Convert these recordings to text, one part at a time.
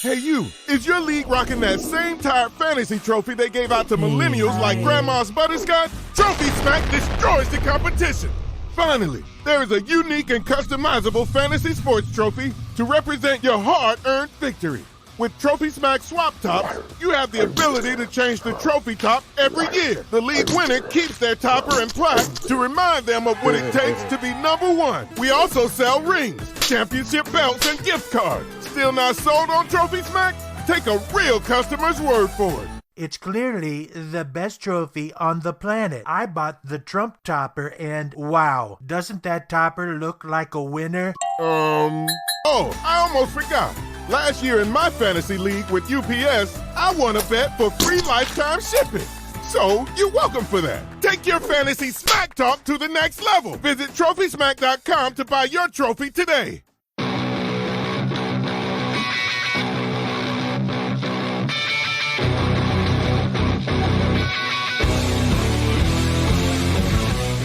Hey you, is your league rocking that same tired fantasy trophy they gave out to millennials like Grandma's Butterscotch? Trophy Smack destroys the competition. Finally, there is a unique and customizable fantasy sports trophy to represent your hard-earned victory. With Trophy Smack Swap Tops, you have the ability to change the trophy top every year. The league winner keeps their topper and plaque to remind them of what it takes to be number one. We also sell rings, championship belts, and gift cards. Still not sold on Trophy Smack? Take a real customer's word for it. It's clearly the best trophy on the planet. I bought the Trump topper and wow, doesn't that topper look like a winner? Oh, I almost forgot. Last year in my fantasy league with UPS, I won a bet for free lifetime shipping. So you're welcome for that. Take your fantasy smack talk to the next level. Visit TrophySmack.com to buy your trophy today.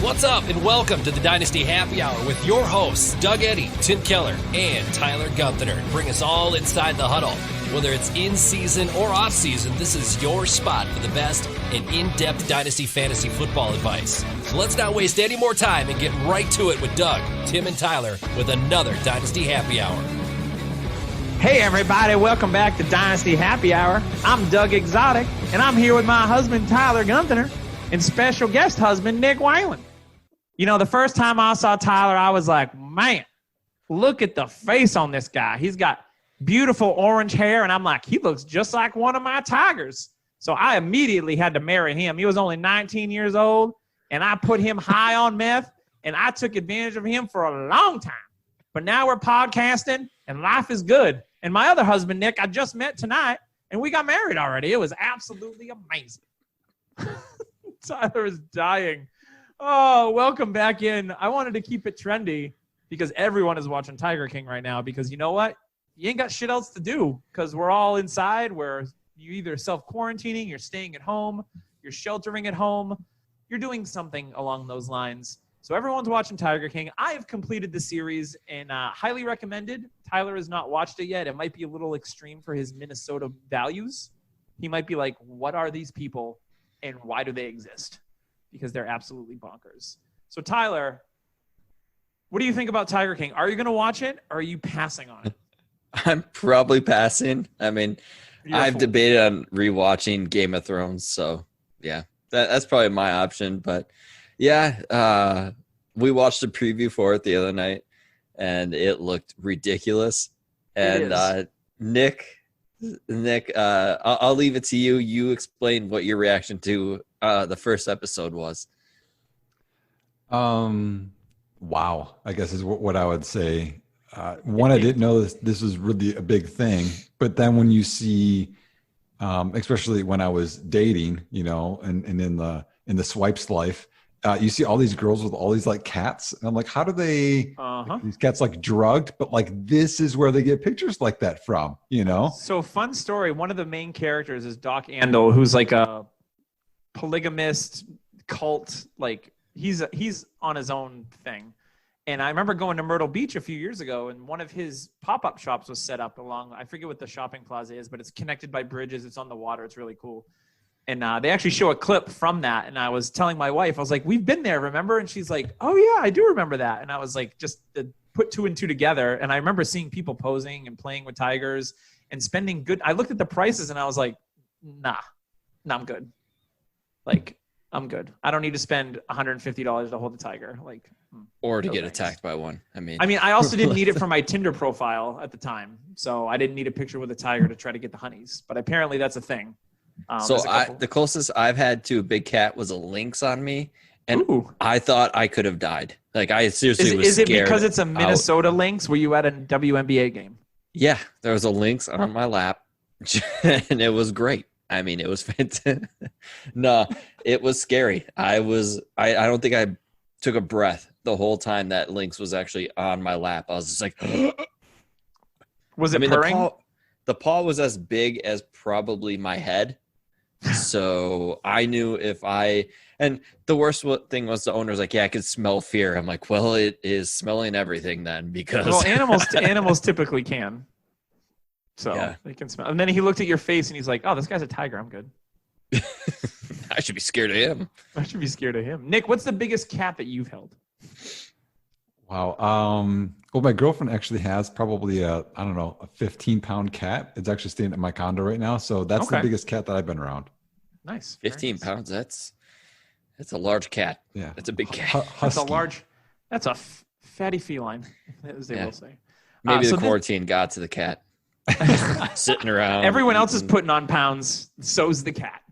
What's up, and welcome to the Dynasty Happy Hour with your hosts, Doug Eddy, Tim Keller, and Tyler Gunther. Bring us all inside the huddle. Whether it's in season or off season, this is your spot for the best and in-depth Dynasty fantasy football advice. So let's not waste any more time and get right to it with Doug, Tim, and Tyler with another Dynasty Happy Hour. Hey everybody, welcome back to Dynasty Happy Hour. I'm Doug Exotic, and I'm here with my husband, Tyler Gunther, and special guest husband, Nick Whalen. You know, the first time I saw Tyler, I was like, man, look at the face on this guy. He's got beautiful orange hair, and I'm like, he looks just like one of my tigers. So I immediately had to marry him. He was only 19 years old, and I put him high on meth, and I took advantage of him for a long time. But now we're podcasting, and life is good. And my other husband, Nick, I just met tonight, and we got married already. It was absolutely amazing. Tyler is dying. Oh, welcome back in. I wanted to keep it trendy because everyone is watching Tiger King right now because you know what? You ain't got shit else to do because we're all inside where you're either self-quarantining, you're staying at home, you're sheltering at home, you're doing something along those lines. So everyone's watching Tiger King. I have completed the series and highly recommended. Tyler has not watched it yet. It might be a little extreme for his Minnesota values. He might be like, what are these people and why do they exist? Because they're absolutely bonkers. So, Tyler, what do you think about Tiger King? Are you going to watch it, or are you passing on it? I'm probably passing. I mean, I've debated on rewatching Game of Thrones, so, yeah, that's probably my option. But, yeah, we watched a preview for it the other night, and it looked ridiculous. And Nick, I'll leave it to you. You explain what your reaction to the first episode was. Wow, I guess is what I would say. One, I didn't know this was really a big thing, but then when you see, especially when I was dating, you know, and in the swipes life, you see all these girls with all these like cats, and I'm like, how do they? These cats like drugged, but like this is where they get pictures like that from, you know? So fun story. One of the main characters is Doc Andel, who's like a polygamist cult. Like he's on his own thing. And I remember going to Myrtle Beach a few years ago, and one of his pop-up shops was set up along, I forget what the shopping plaza is, but it's connected by bridges. It's on the water. It's really cool. And they actually show a clip from that. And I was telling my wife, I was like, we've been there, remember? And she's like, oh, yeah, I do remember that. And I was like, just put two and two together. And I remember seeing people posing and playing with tigers and spending good. I looked at the prices and I was like, nah, I'm good. Like, I'm good. I don't need to spend $150 to hold a tiger. Like, or to get attacked by one. I mean, I also didn't need it for my Tinder profile at the time. So I didn't need a picture with a tiger to try to get the honeys. But apparently that's a thing. The closest I've had to a big cat was a lynx on me, and I thought I could have died. Like I seriously was scared. Is it because it's a Minnesota lynx? Were you at a WNBA game? Yeah, there was a lynx on my lap, and it was great. I mean, it was fantastic. No, it was scary. I don't think I took a breath the whole time that lynx was actually on my lap. I was just like, was it purring? The paw was as big as probably my head. So I knew and the worst thing was the owner's like, yeah, I could smell fear. I'm like, well, it is smelling everything then because. Well, animals typically can. So they can smell. And then he looked at your face and he's like, oh, this guy's a tiger. I'm good. I should be scared of him. I should be scared of him. Nick, what's the biggest cat that you've held? Wow. Well, my girlfriend actually has probably a 15-pound cat. It's actually staying at my condo right now. So that's the biggest cat that I've been around. Nice. 15 nice. pounds. That's a large cat. Yeah. That's a big cat. That's a fatty feline, as they will say. Maybe the quarantine got to the cat. Sitting around. Everyone else is putting on pounds. So's the cat.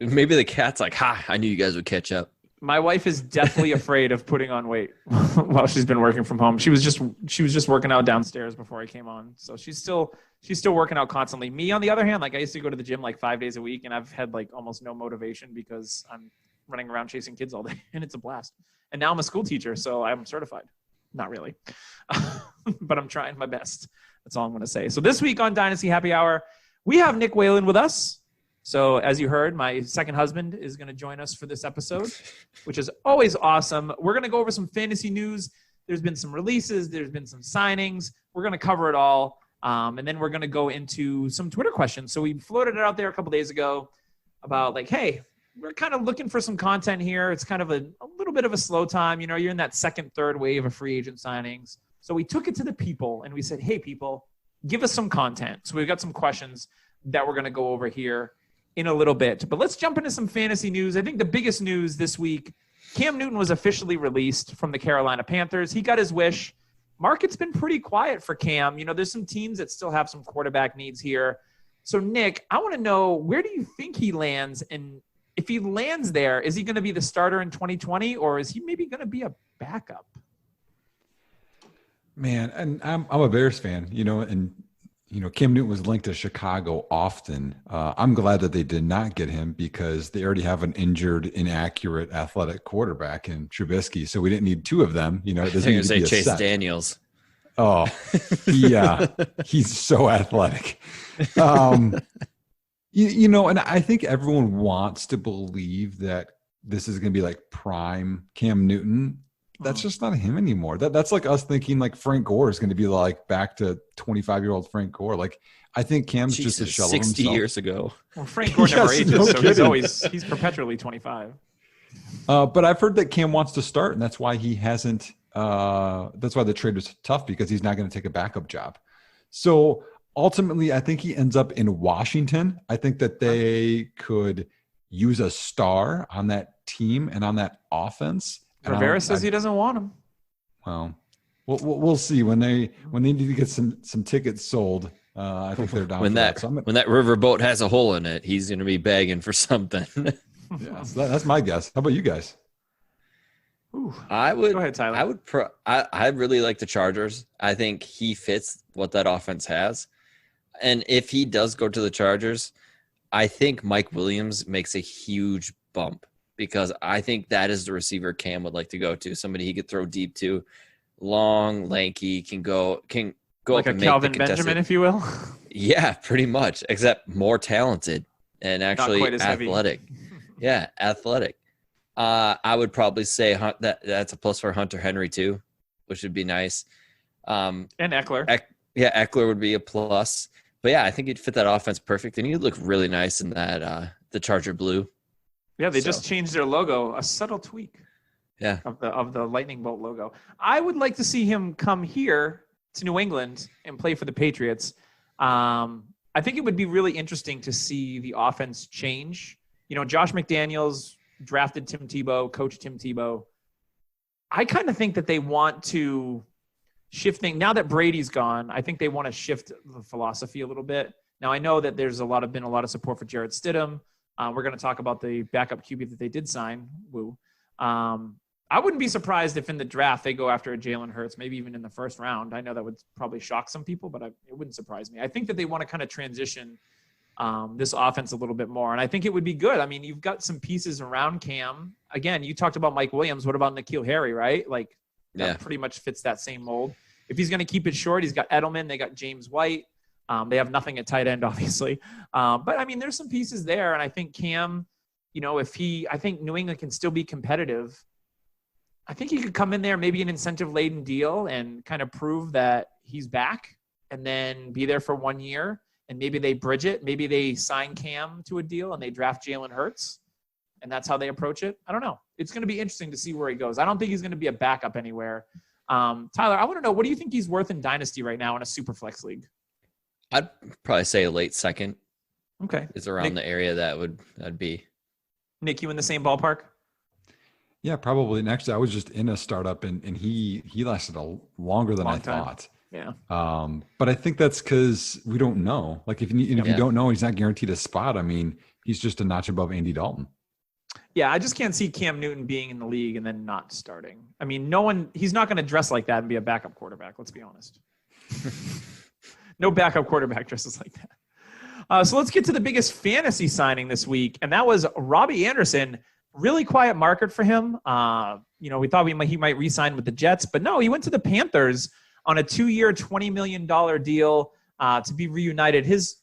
Maybe the cat's like, ha, I knew you guys would catch up. My wife is definitely afraid of putting on weight while she's been working from home. She was just working out downstairs before I came on. So she's still working out constantly. Me, on the other hand, like I used to go to the gym like 5 days a week, and I've had like almost no motivation because I'm running around chasing kids all day, and it's a blast. And now I'm a school teacher, so I'm certified. Not really, but I'm trying my best. That's all I'm going to say. So this week on Dynasty Happy Hour, we have Nick Whalen with us. So as you heard, my second husband is going to join us for this episode, which is always awesome. We're going to go over some fantasy news. There's been some releases. There's been some signings. We're going to cover it all. And then we're going to go into some Twitter questions. So we floated it out there a couple days ago about like, hey, we're kind of looking for some content here. It's kind of a little bit of a slow time. You know, you're in that second, third wave of free agent signings. So we took it to the people and we said, hey, people, give us some content. So we've got some questions that we're going to go over here in a little bit. But let's jump into some fantasy news. I think the biggest news this week, Cam Newton was officially released from the Carolina Panthers. He got his wish. Market's been pretty quiet for Cam. You know, there's some teams that still have some quarterback needs here. So, Nick, I want to know, where do you think he lands? And if he lands there, is he going to be the starter in 2020, or is he maybe going to be a backup? Man, and I'm a Bears fan, and Cam Newton was linked to Chicago often. I'm glad that they did not get him because they already have an injured, inaccurate, athletic quarterback in Trubisky. So we didn't need two of them. It doesn't need to be a Chase set. Daniels. Oh, yeah, he's so athletic. And I think everyone wants to believe that this is going to be like prime Cam Newton. That's just not him anymore. That's like us thinking like Frank Gore is going to be like back to 25-year-old Frank Gore. Like I think Cam's just a shell of himself. 60 years ago. Well, Frank Gore never ages, so he's perpetually 25. But I've heard that Cam wants to start, and that's why he hasn't. That's why the trade was tough, because he's not going to take a backup job. So ultimately, I think he ends up in Washington. I think that they could use a star on that team and on that offense. Rivera says he doesn't want him. Well, we'll see when they need to get some tickets sold. I think they're down when for that. So when that riverboat has a hole in it, he's going to be begging for something. Yeah, so that's my guess. How about you guys? Ooh. I would go ahead, Tyler. I really like the Chargers. I think he fits what that offense has, and if he does go to the Chargers, I think Mike Williams makes a huge bump, because I think that is the receiver Cam would like to go to. Somebody he could throw deep to, long, lanky, can go like up and a Calvin make the Benjamin, if you will. Yeah, pretty much, except more talented and actually athletic. Yeah, athletic. I would probably say that's a plus for Hunter Henry too, which would be nice. And Eckler. Eckler would be a plus. But yeah, I think he'd fit that offense perfect, and he'd look really nice in that the Charger blue. Yeah, they just changed their logo, a subtle tweak. Yeah, of the lightning bolt logo. I would like to see him come here to New England and play for the Patriots. I think it would be really interesting to see the offense change. Josh McDaniels drafted Tim Tebow, coached Tim Tebow. I kind of think that they want to shift things. Now that Brady's gone, I think they want to shift the philosophy a little bit. Now, I know that there's been a lot of support for Jarrett Stidham. We're going to talk about the backup QB that they did sign, Woo. I wouldn't be surprised if in the draft they go after a Jalen Hurts, maybe even in the first round. I know that would probably shock some people, but it wouldn't surprise me. I think that they want to kind of transition this offense a little bit more, and I think it would be good. I mean, you've got some pieces around Cam. Again, you talked about Mike Williams. What about N'Keal Harry, right? Like, that pretty much fits that same mold. If he's going to keep it short, he's got Edelman. They got James White. They have nothing at tight end, obviously. But, I mean, there's some pieces there, and I think Cam, I think New England can still be competitive. I think he could come in there, maybe an incentive-laden deal, and kind of prove that he's back and then be there for 1 year. and maybe they bridge it. Maybe they sign Cam to a deal and they draft Jalen Hurts, and that's how they approach it. I don't know. It's going to be interesting to see where he goes. I don't think he's going to be a backup anywhere. Tyler, I want to know, what do you think he's worth in Dynasty right now in a super flex league? I'd probably say a late second. Okay. It's around the area that'd be. Nick, you in the same ballpark? Yeah, probably. And actually, I was just in a startup, and he lasted longer than I thought. Yeah. But I think that's because we don't know. Like, if you don't know, he's not guaranteed a spot. I mean, he's just a notch above Andy Dalton. Yeah, I just can't see Cam Newton being in the league and then not starting. I mean, he's not going to dress like that and be a backup quarterback. Let's be honest. No backup quarterback dresses like that. So let's get to the biggest fantasy signing this week, and that was Robbie Anderson. Really quiet market for him. We thought he might re-sign with the Jets, but no, he went to the Panthers on a 2-year, $20 million deal to be reunited. His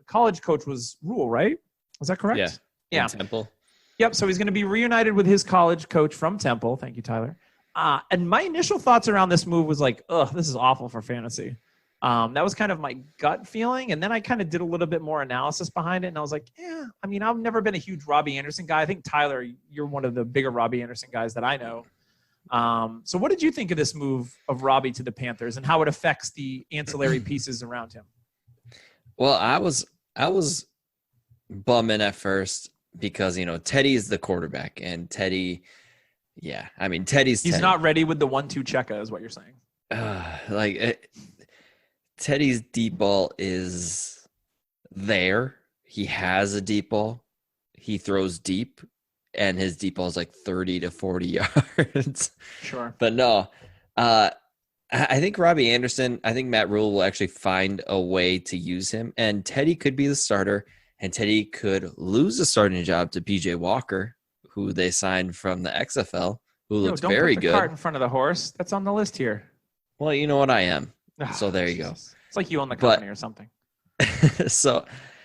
college coach was Rule, right? Was that correct? Yeah. In Temple. Yep. So he's going to be reunited with his college coach from Temple. Thank you, Tyler. And my initial thoughts around this move was like, this is awful for fantasy. That was kind of my gut feeling. And then I kind of did a little bit more analysis behind it. And I was like, I've never been a huge Robbie Anderson guy. I think, Tyler, you're one of the bigger Robbie Anderson guys that I know. So what did you think of this move of Robbie to the Panthers and how it affects the ancillary pieces around him? Well, I was bumming at first because, Teddy is the quarterback, and Teddy's He's not ready with the 1-2 checka is what you're saying. Teddy's deep ball is there. He has a deep ball. He throws deep, and his deep ball is like 30 to 40 yards. Sure. But no, I think Robbie Anderson, I think Matt Rule will actually find a way to use him, and Teddy could be the starter, and Teddy could lose the starting job to PJ Walker, who they signed from the XFL, who looks very good. Don't put the cart in front of the horse. That's on the list here. Well, you know what I am. So there you go. It's like you own the company or something. So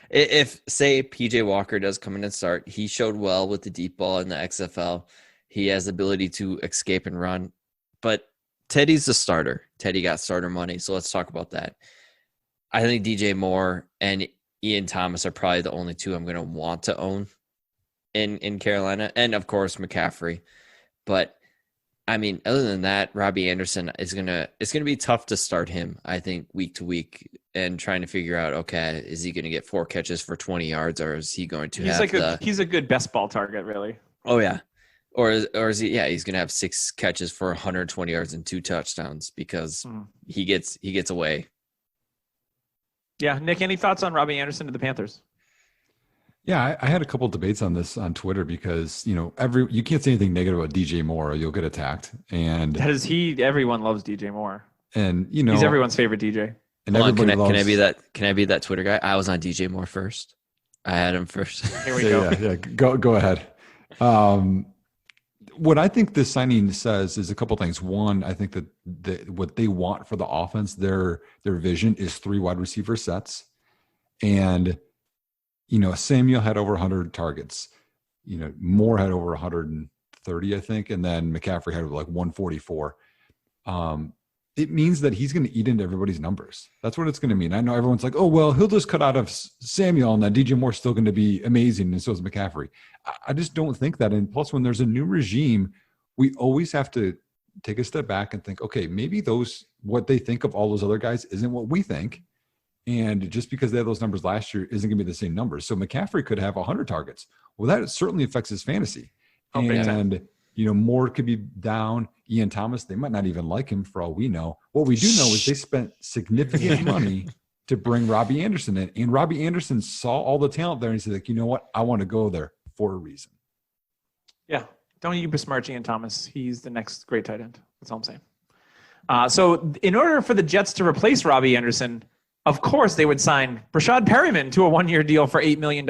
if, say, PJ Walker does come in and start, he showed well with the deep ball in the XFL. He has the ability to escape and run. But Teddy's the starter. Teddy got starter money. So let's talk about that. I think DJ Moore and Ian Thomas are probably the only two I'm going to want to own in Carolina. And, of course, McCaffrey. But I mean, other than that, Robbie Anderson it's gonna be tough to start him, I think, week to week, and trying to figure out, okay, is he gonna get 4 catches for 20 yards, or is he going to he's a good best ball target, really. Oh yeah. Or is he he's gonna have 6 catches for 120 yards and 2 touchdowns because he gets away. Yeah. Nick, any thoughts on Robbie Anderson to the Panthers? Yeah, I had a couple of debates on this on Twitter because, you can't say anything negative about DJ Moore or you'll get attacked. And everyone loves DJ Moore. And, he's everyone's favorite DJ. And can I be that Twitter guy? I was on DJ Moore first. I had him first. Here we go. Yeah. Go ahead. What I think this signing says is a couple things. One, I think that what they want for the offense, their vision is 3 wide receiver sets. And Samuel had over 100 targets. Moore had over 130, I think, and then McCaffrey had like 144. It means that he's going to eat into everybody's numbers. That's what it's going to mean. I know everyone's like, oh, well, he'll just cut out of Samuel and that DJ Moore's still going to be amazing, and so is McCaffrey. I just don't think that. And plus, when there's a new regime, we always have to take a step back and think, okay, maybe what they think of all those other guys isn't what we think. And just because they had those numbers last year isn't going to be the same numbers. So McCaffrey could have 100 targets. Well, that certainly affects his fantasy. And, Moore could be down. Ian Thomas, they might not even like him for all we know. What we do know is they spent significant money to bring Robbie Anderson in. And Robbie Anderson saw all the talent there and he said, like, you know what? I want to go there for a reason. Yeah. Don't you besmirch Ian Thomas. He's the next great tight end. That's all I'm saying. So in order for the Jets to replace Robbie Anderson, of course, they would sign Brashad Perryman to a 1-year deal for $8 million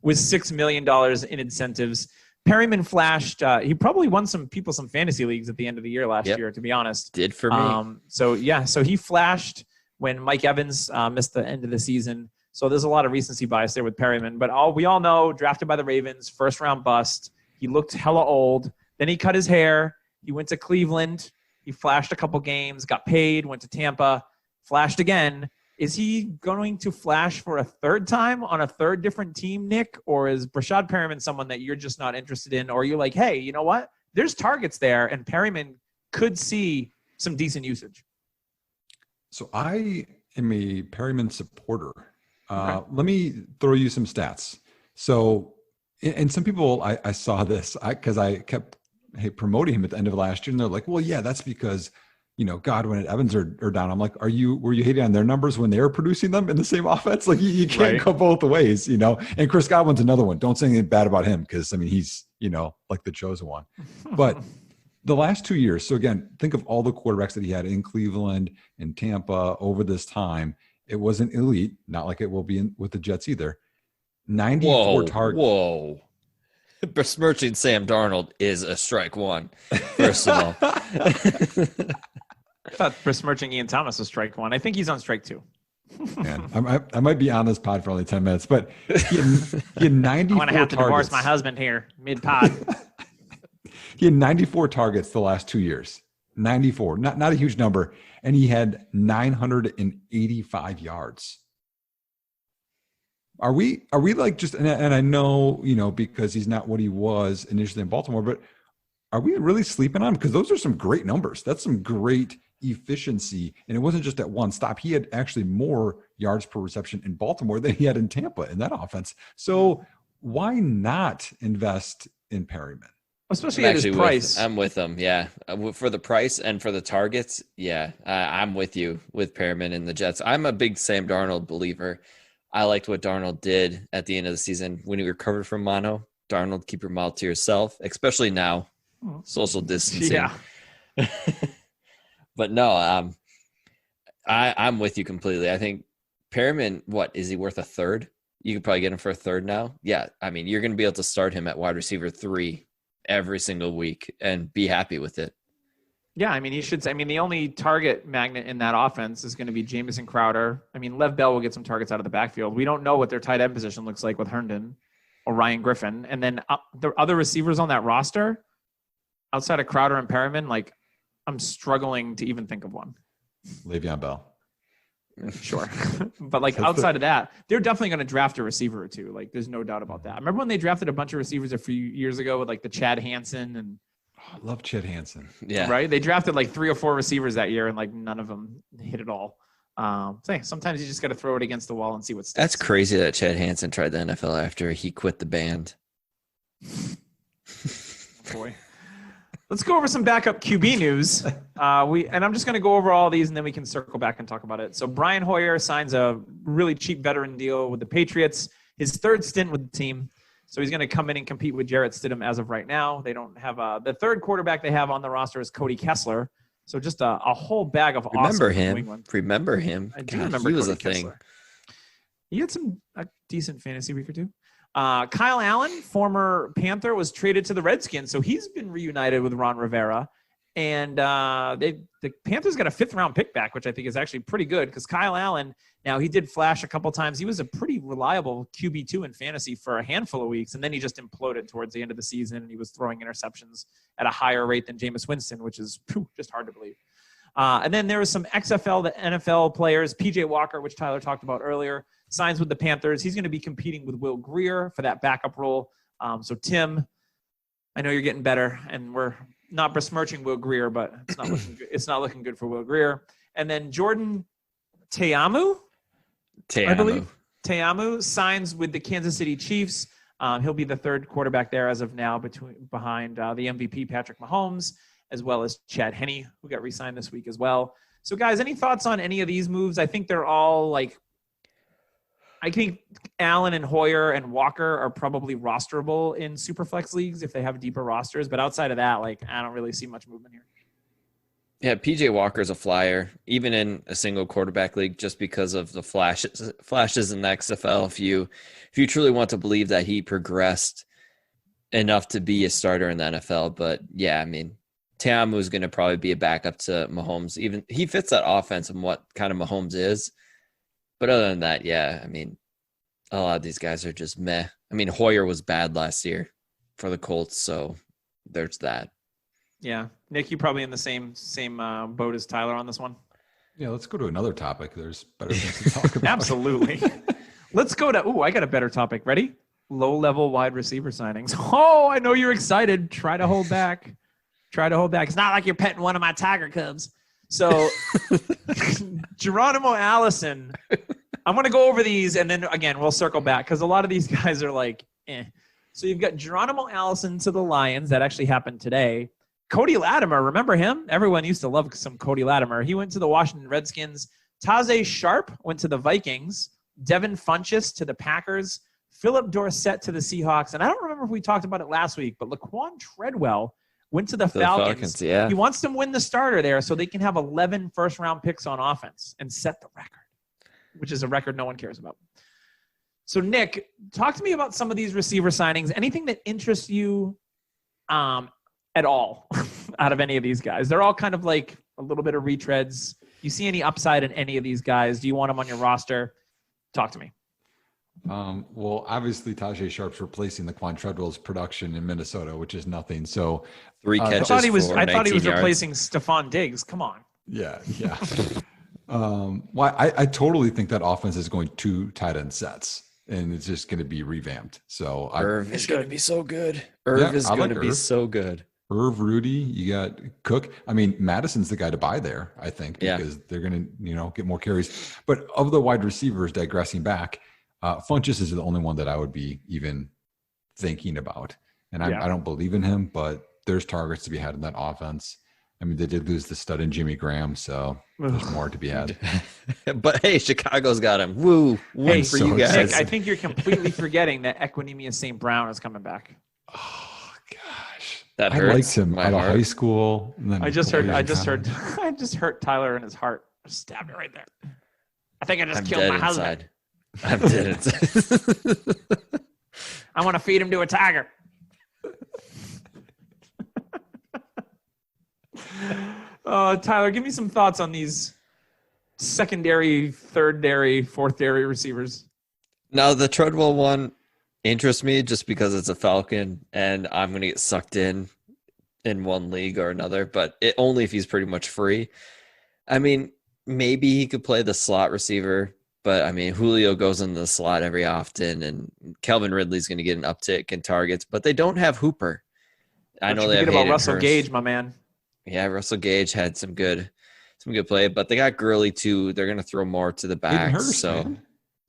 with $6 million in incentives. Perryman flashed. He probably won some fantasy leagues at the end of the year last year, to be honest. Did for me. So he flashed when Mike Evans missed the end of the season. So there's a lot of recency bias there with Perryman. But we all know, drafted by the Ravens, first-round bust. He looked hella old. Then he cut his hair. He went to Cleveland. He flashed a couple games, got paid, went to Tampa, flashed again. Is he going to flash for a third time on a third different team, Nick? Or is Brashad Perriman someone that you're just not interested in? Or you're like, hey, you know what? There's targets there, and Perriman could see some decent usage. So I am a Perriman supporter. Okay. Let me throw you some stats. So, and some people, I saw this because I kept promoting him at the end of last year, and they're like, well, yeah, that's because Godwin and Evans are down. I'm like, were you hating on their numbers when they were producing them in the same offense? Like you can't go both ways, and Chris Godwin's another one. Don't say anything bad about him. Cause I mean, he's, like the chosen one, but the last 2 years. So again, think of all the quarterbacks that he had in Cleveland and Tampa over this time. It wasn't elite, not like it will be with the Jets either. 94 targets. Whoa. Besmirching Sam Darnold is a strike one, first of all. I thought besmirching Ian Thomas was strike one. I think he's on strike two. Man, I might be on this pod for only 10 minutes, but he had 94 I'm going to have to targets. divorce my husband here mid-pod. He had 94 targets the last 2 years. 94, not a huge number. And he had 985 yards. Are we like just, and I know, because he's not what he was initially in Baltimore, but are we really sleeping on him? Because those are some great numbers. That's some great efficiency. And it wasn't just at one stop. He had actually more yards per reception in Baltimore than he had in Tampa in that offense. So why not invest in Perriman? Especially at his price. I'm with him. Yeah. For the price and for the targets. Yeah. I'm with you with Perriman and the Jets. I'm a big Sam Darnold believer. I liked what Darnold did at the end of the season when he recovered from mono. Darnold, keep your mouth to yourself, especially now. Social distancing. Yeah. But no, I'm with you completely. I think Perriman, is he worth a third? You could probably get him for a third now. Yeah. I mean, you're going to be able to start him at wide receiver 3 every single week and be happy with it. Yeah, I mean, he should. I mean, the only target magnet in that offense is going to be Jamison Crowder. I mean, Lev Bell will get some targets out of the backfield. We don't know what their tight end position looks like with Herndon or Ryan Griffin. And then the other receivers on that roster, outside of Crowder and Perriman, like, I'm struggling to even think of one. Le'Veon Bell. Sure. But like outside of that, they're definitely going to draft a receiver or two. Like there's no doubt about that. I remember when they drafted a bunch of receivers a few years ago with like the Chad Hansen and I love Chad Hansen. Yeah. Right. They drafted like 3 or 4 receivers that year and like none of them hit it all. Sometimes you just got to throw it against the wall and see what sticks. That's crazy that Chad Hansen tried the NFL after he quit the band. Boy. Let's go over some backup QB news. And I'm just going to go over all these and then we can circle back and talk about it. So Brian Hoyer signs a really cheap veteran deal with the Patriots, his third stint with the team. So he's going to come in and compete with Jarrett Stidham as of right now. They don't have the third quarterback they have on the roster is Cody Kessler. So just a whole bag of Remember awesome him. Remember him. I do remember he was Cody a thing. Kessler. He had a decent fantasy week or two. Kyle Allen, former Panther, was traded to the Redskins, so he's been reunited with Ron Rivera. And the Panthers got a 5th-round pick back, which I think is actually pretty good because Kyle Allen, now he did flash a couple times. He was a pretty reliable QB2 in fantasy for a handful of weeks, and then he just imploded towards the end of the season, and he was throwing interceptions at a higher rate than Jameis Winston, which is just hard to believe. And then there was some XFL to NFL players. PJ Walker, which Tyler talked about earlier, signs with the Panthers. He's going to be competing with Will Grier for that backup role. So Tim, I know you're getting better, and we're not besmirching Will Grier, but it's not looking good for Will Grier. And then Jordan Teamu, I believe. Teamu signs with the Kansas City Chiefs. He'll be the third quarterback there as of now behind the MVP Patrick Mahomes, as well as Chad Henne, who got re-signed this week as well. So, guys, any thoughts on any of these moves? I think they're all I think Allen and Hoyer and Walker are probably rosterable in Superflex leagues if they have deeper rosters. But outside of that, I don't really see much movement here. Yeah, PJ Walker's a flyer, even in a single quarterback league, just because of the flashes in the XFL. If you truly want to believe that he progressed enough to be a starter in the NFL, but yeah, I mean, Teamu is going to probably be a backup to Mahomes. Even he fits that offense and what kind of Mahomes is. But other than that, yeah, I mean, a lot of these guys are just meh. I mean, Hoyer was bad last year for the Colts, so there's that. Yeah. Nick, you probably in the same boat as Tyler on this one? Yeah, let's go to another topic. There's better things to talk about. Absolutely. Let's go to, I got a better topic. Ready? Low-level wide receiver signings. Oh, I know you're excited. Try to hold back. It's not like you're petting one of my Tiger Cubs. So, Geronimo Allison. I'm going to go over these, and then, again, we'll circle back because a lot of these guys are like, eh. So, you've got Geronimo Allison to the Lions. That actually happened today. Cody Latimer, remember him? Everyone used to love some Cody Latimer. He went to the Washington Redskins. Tajay Sharp went to the Vikings. Devin Funchess to the Packers. Philip Dorsett to the Seahawks. And I don't remember if we talked about it last week, but Laquan Treadwell went to the Falcons. Yeah. He wants them to win the starter there so they can have 11 first-round picks on offense and set the record, which is a record no one cares about. So, Nick, talk to me about some of these receiver signings. Anything that interests you at all out of any of these guys? They're all kind of like a little bit of retreads. You see any upside in any of these guys? Do you want them on your roster? Talk to me. Well, obviously, Tajay Sharp's replacing Laquan Treadwell's production in Minnesota, which is nothing. So 3 catches. I thought he was yards. replacing Stephon Diggs. Come on. Yeah. Well, I totally think that offense is going 2 tight end sets, and it's just going to be revamped. So Irv is going to be so good. Irv is going to be so good. Irv, Rudy, you got Cook. I mean, Madison's the guy to buy there, I think, because they're going to, get more carries. But of the wide receivers, digressing back, Funchess is the only one that I would be even thinking about. And I don't believe in him, but there's targets to be had in that offense. I mean, they did lose the stud in Jimmy Graham, so there's more to be had. But hey, Chicago's got him. Woo! Win for you guys. Nick, I think you're completely forgetting that Equinemius St. Brown is coming back. Oh gosh, that I hurts. liked him out of high school. And then I just hurt Tyler in his heart. I stabbed it right there. I think I just killed my husband. I'm dead inside. I want to feed him to a tiger. Tyler, give me some thoughts on these secondary, third-dairy, fourth-dairy receivers. Now, the Treadwell one interests me just because it's a Falcon, and I'm going to get sucked in one league or another, but only if he's pretty much free. I mean, maybe he could play the slot receiver, but, I mean, Julio goes in the slot every often, and Calvin Ridley's going to get an uptick in targets, but they don't have Hooper. I know they have about Russell Gage, my man. Yeah, Russell Gage had some good play, but they got Gurley too. They're going to throw more to the back.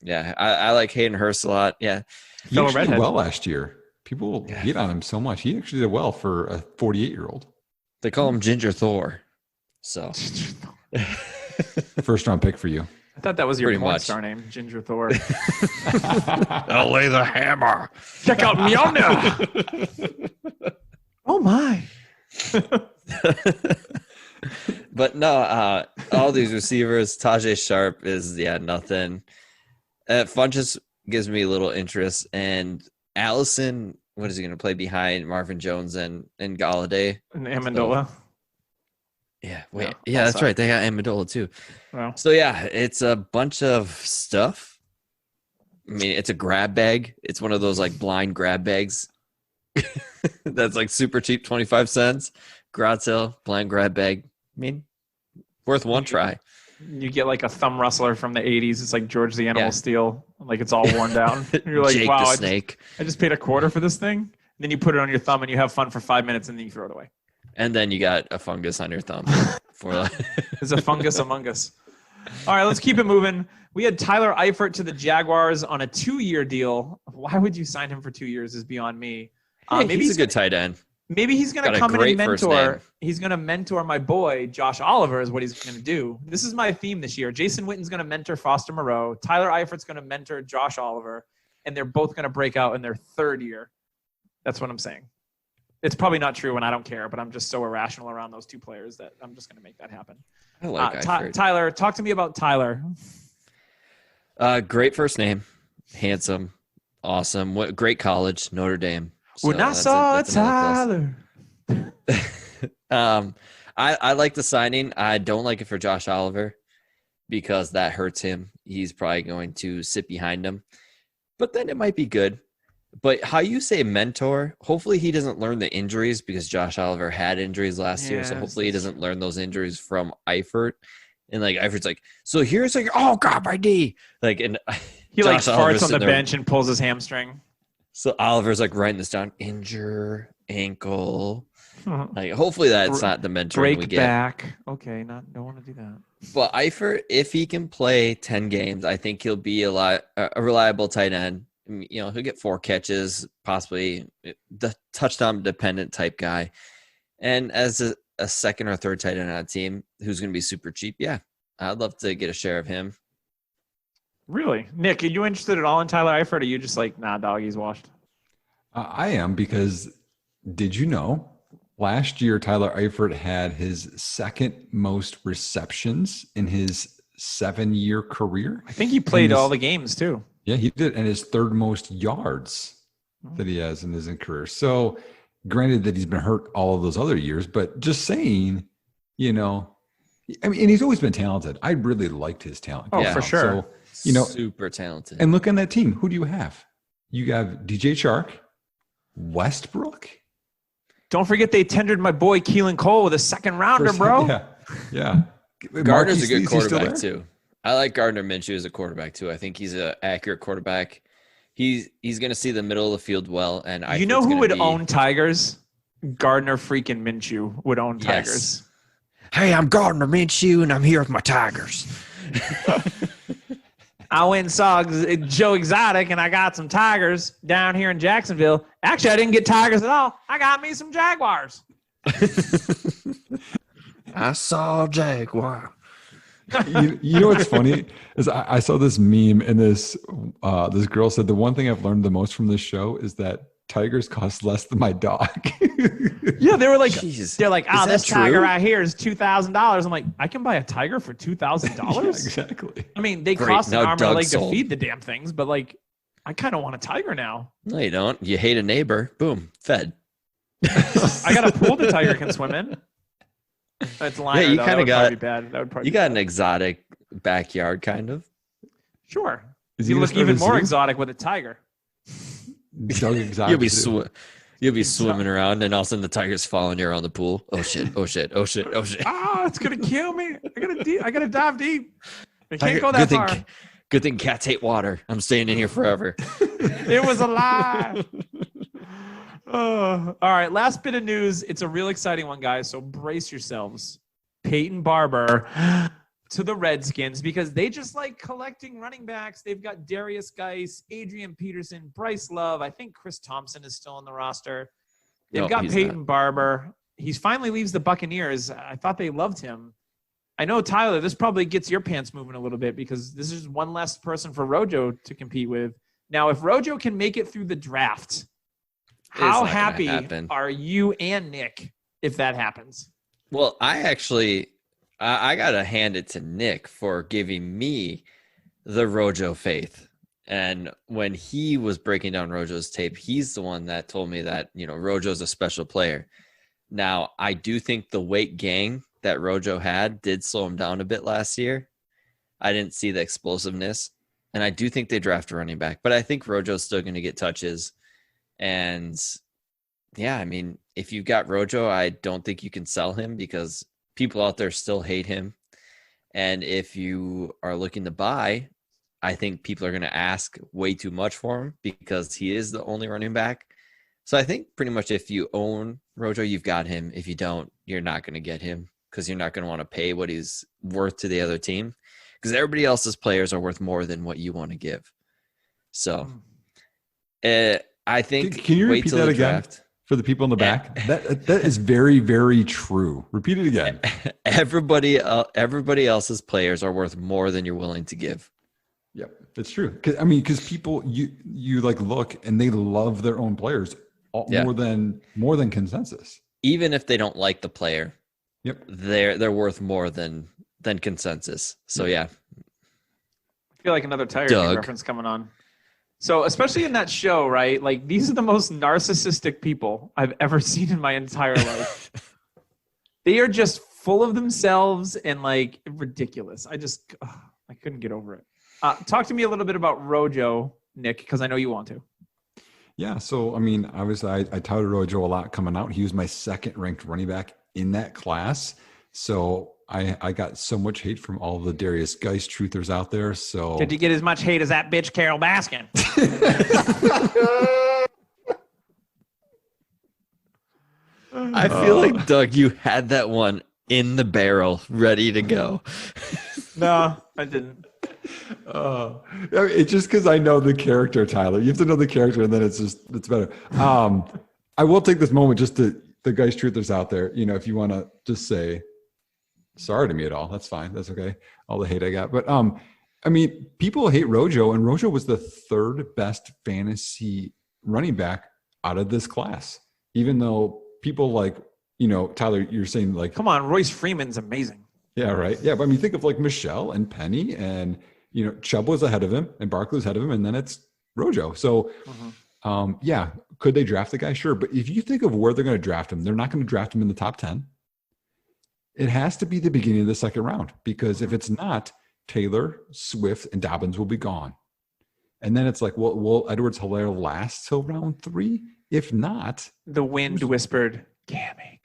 Yeah, I like Hayden Hurst a lot. Yeah, he actually did well last year. People hate on him so much. He actually did well for a 48-year-old. They call him Ginger Thor. So, first round pick for you. I thought that was your porn star name, Ginger Thor. I'll lay the hammer. Check out Mjolnir. Oh my. But no, all these receivers, Tajay Sharp is nothing. Funchess gives me a little interest, and Allison, what is he going to play behind Marvin Jones and Galladay and Amendola? That's right. They got Amendola too. Wow. So it's a bunch of stuff. I mean, it's a grab bag. It's one of those like blind grab bags. That's like super cheap, 25 cents. Garage sale, blind grab bag. I mean, worth one try. You get like a thumb rustler from the 80s. It's like George the Animal Steel. Like it's all worn down. You're like, Jake wow, the Snake. I just paid $25 for this thing. And then you put it on your thumb and you have fun for 5 minutes and then you throw it away. And then you got a fungus on your thumb. There's a fungus among us. All right, let's keep it moving. We had Tyler Eifert to the Jaguars on a 2-year deal. Why would you sign him for 2 years is beyond me. Maybe he's a good tight end. Maybe he's going to come in and mentor. He's going to mentor my boy, Josh Oliver, is what he's going to do. This is my theme this year. Jason Witten's going to mentor Foster Moreau. Tyler Eifert's going to mentor Josh Oliver. And they're both going to break out in their 3rd year. That's what I'm saying. It's probably not true, and I don't care, but I'm just so irrational around those 2 players that I'm just going to make that happen. I like Tyler, talk to me about Tyler. Great first name. Handsome. Awesome. Great college, Notre Dame. So when I saw Tyler. I like the signing. I don't like it for Josh Oliver because that hurts him. He's probably going to sit behind him. But then it might be good. But how you say mentor, hopefully he doesn't learn the injuries because Josh Oliver had injuries last year. So hopefully he doesn't learn those injuries from Eifert And like Eifert's like, so here's like, oh God, my knee. Like, and He like Josh Oliver's farts on the sitting there. bench and pulls his hamstring. So Oliver's like writing this down: injure ankle. Like, hopefully that's not the mentoring we Break get. back. Okay, don't want to do that. But Eifert, if he can play 10 games, I think he'll be a reliable tight end. He'll get 4 catches, possibly the touchdown dependent type guy. And as a second or third tight end on a team who's going to be super cheap, yeah, I'd love to get a share of him. Really? Nick, are you interested at all in Tyler Eifert, or are you just like, nah, dog, he's washed? I am, because did you know last year Tyler Eifert had his second most receptions in his 7-year career? I think he played all the games too. Yeah, he did. And his third most yards that he has in his career. So granted that he's been hurt all of those other years, but just saying, and he's always been talented. I really liked his talent. Oh, for sure. So, super talented. And look on that team. Who do you have? You have DJ Chark, Westbrook. Don't forget they tendered my boy Keelan Cole with a second rounder, bro. Yeah. Gardner's a good quarterback too. I like Gardner Minshew as a quarterback too. I think he's an accurate quarterback. He's going to see the middle of the field well. And you know who would own Tigers? Gardner freaking Minshew would own Tigers. Yes. Hey, I'm Gardner Minshew, and I'm here with my Tigers. I went and saw Joe Exotic, and I got some Tigers down here in Jacksonville. Actually, I didn't get Tigers at all. I got me some Jaguars. I saw a Jaguar. You know what's funny is I saw this meme, and this girl said the one thing I've learned the most from this show is that tigers cost less than my dog. Yeah, they were like, Jeez. they're like, Is this that tiger true? right here is $2,000. I'm like, I can buy a tiger for $2,000. Yeah, exactly. I mean, they Great. cost an Now arm and a Doug leg to sold. feed the damn things, but like, I kind of want a tiger now. No, you don't. You hate a neighbor. Boom. Fed. I got a pool the tiger can swim in. That's lying. Yeah, you though. kinda That would got- probably be bad. That would probably You be got bad. an exotic backyard, kind of. Sure. Is he You gonna look start even a more zoo? exotic with a tiger. Doug Exotic. You'll be swimming around, and all of a sudden the tiger's following you around the pool. Oh shit! Oh shit! Oh shit! Oh shit! Ah, it's gonna kill me. I gotta dive deep. I can't Tiger- go that far. Good thing cats hate water. I'm staying in here forever. It was a lie. All right, last bit of news. It's a real exciting one, guys. So brace yourselves. Peyton Barber to the Redskins, because they just like collecting running backs. They've got Darius Geis, Adrian Peterson, Bryce Love. I think Chris Thompson is still on the roster. They've No, got he's Peyton not. Barber. He finally leaves the Buccaneers. I thought they loved him. I know, Tyler, this probably gets your pants moving a little bit, because this is one less person for Rojo to compete with. Now, if Rojo can make it through the draft, how not gonna happy happen. are you and Nick if that happens? Well, I gotta hand it to Nick for giving me the Rojo faith. And when he was breaking down Rojo's tape, he's the one that told me that, Rojo's a special player. Now, I do think the weight gain that Rojo had did slow him down a bit last year. I didn't see the explosiveness. And I do think they draft a running back, but I think Rojo's still going to get touches. And yeah, I mean, if you've got Rojo, I don't think you can sell him, because people out there still hate him. And if you are looking to buy, I think people are going to ask way too much for him, because he is the only running back. So I think pretty much if you own Rojo, you've got him. If you don't, you're not going to get him, because you're not going to want to pay what he's worth to the other team, because everybody else's players are worth more than what you want to give. So I think Can you wait repeat till that the again draft. for the people in the back? That is very, very true. Repeat it again. Everybody else's players are worth more than you're willing to give. Yep, it's true. Because people you like look and they love their own players more than consensus. Even if they don't like the player, Yep. they're worth more than consensus. So yeah. I feel like another Tiger Doug. King reference coming on. So especially in that show, right? Like, these are the most narcissistic people I've ever seen in my entire life. They are just full of themselves and like ridiculous. I couldn't get over it. Talk to me a little bit about Rojo, Nick, because I know you want to. Yeah. So obviously I touted Rojo a lot coming out. He was my second ranked running back in that class. So I got so much hate from all the Darius Geist truthers out there. So Did you get as much hate as that bitch Carol Baskin? I feel like, Doug, you had that one in the barrel, ready to go. No, I didn't. It's just because I know the character, Tyler. You have to know the character, and then it's better. I will take this moment just to the Geist truthers out there. If you want to just say sorry to me at all, that's fine. That's okay. All the hate I got, but people hate Rojo, and Rojo was the third best fantasy running back out of this class. Even though people like, Tyler, you're saying like, come on, Royce Freeman's amazing. Yeah, right. Yeah, but think of like Michelle and Penny, and Chubb was ahead of him, and Barkley was ahead of him, and then it's Rojo. So, could they draft the guy? Sure, but if you think of where they're going to draft him, they're not going to draft him in the top 10. It has to be the beginning of the second round, because if it's not, Taylor, Swift, and Dobbins will be gone. And then it's like, well, will Edwards-Helaire last till round 3? If not, the wind whispered, Cam Akers.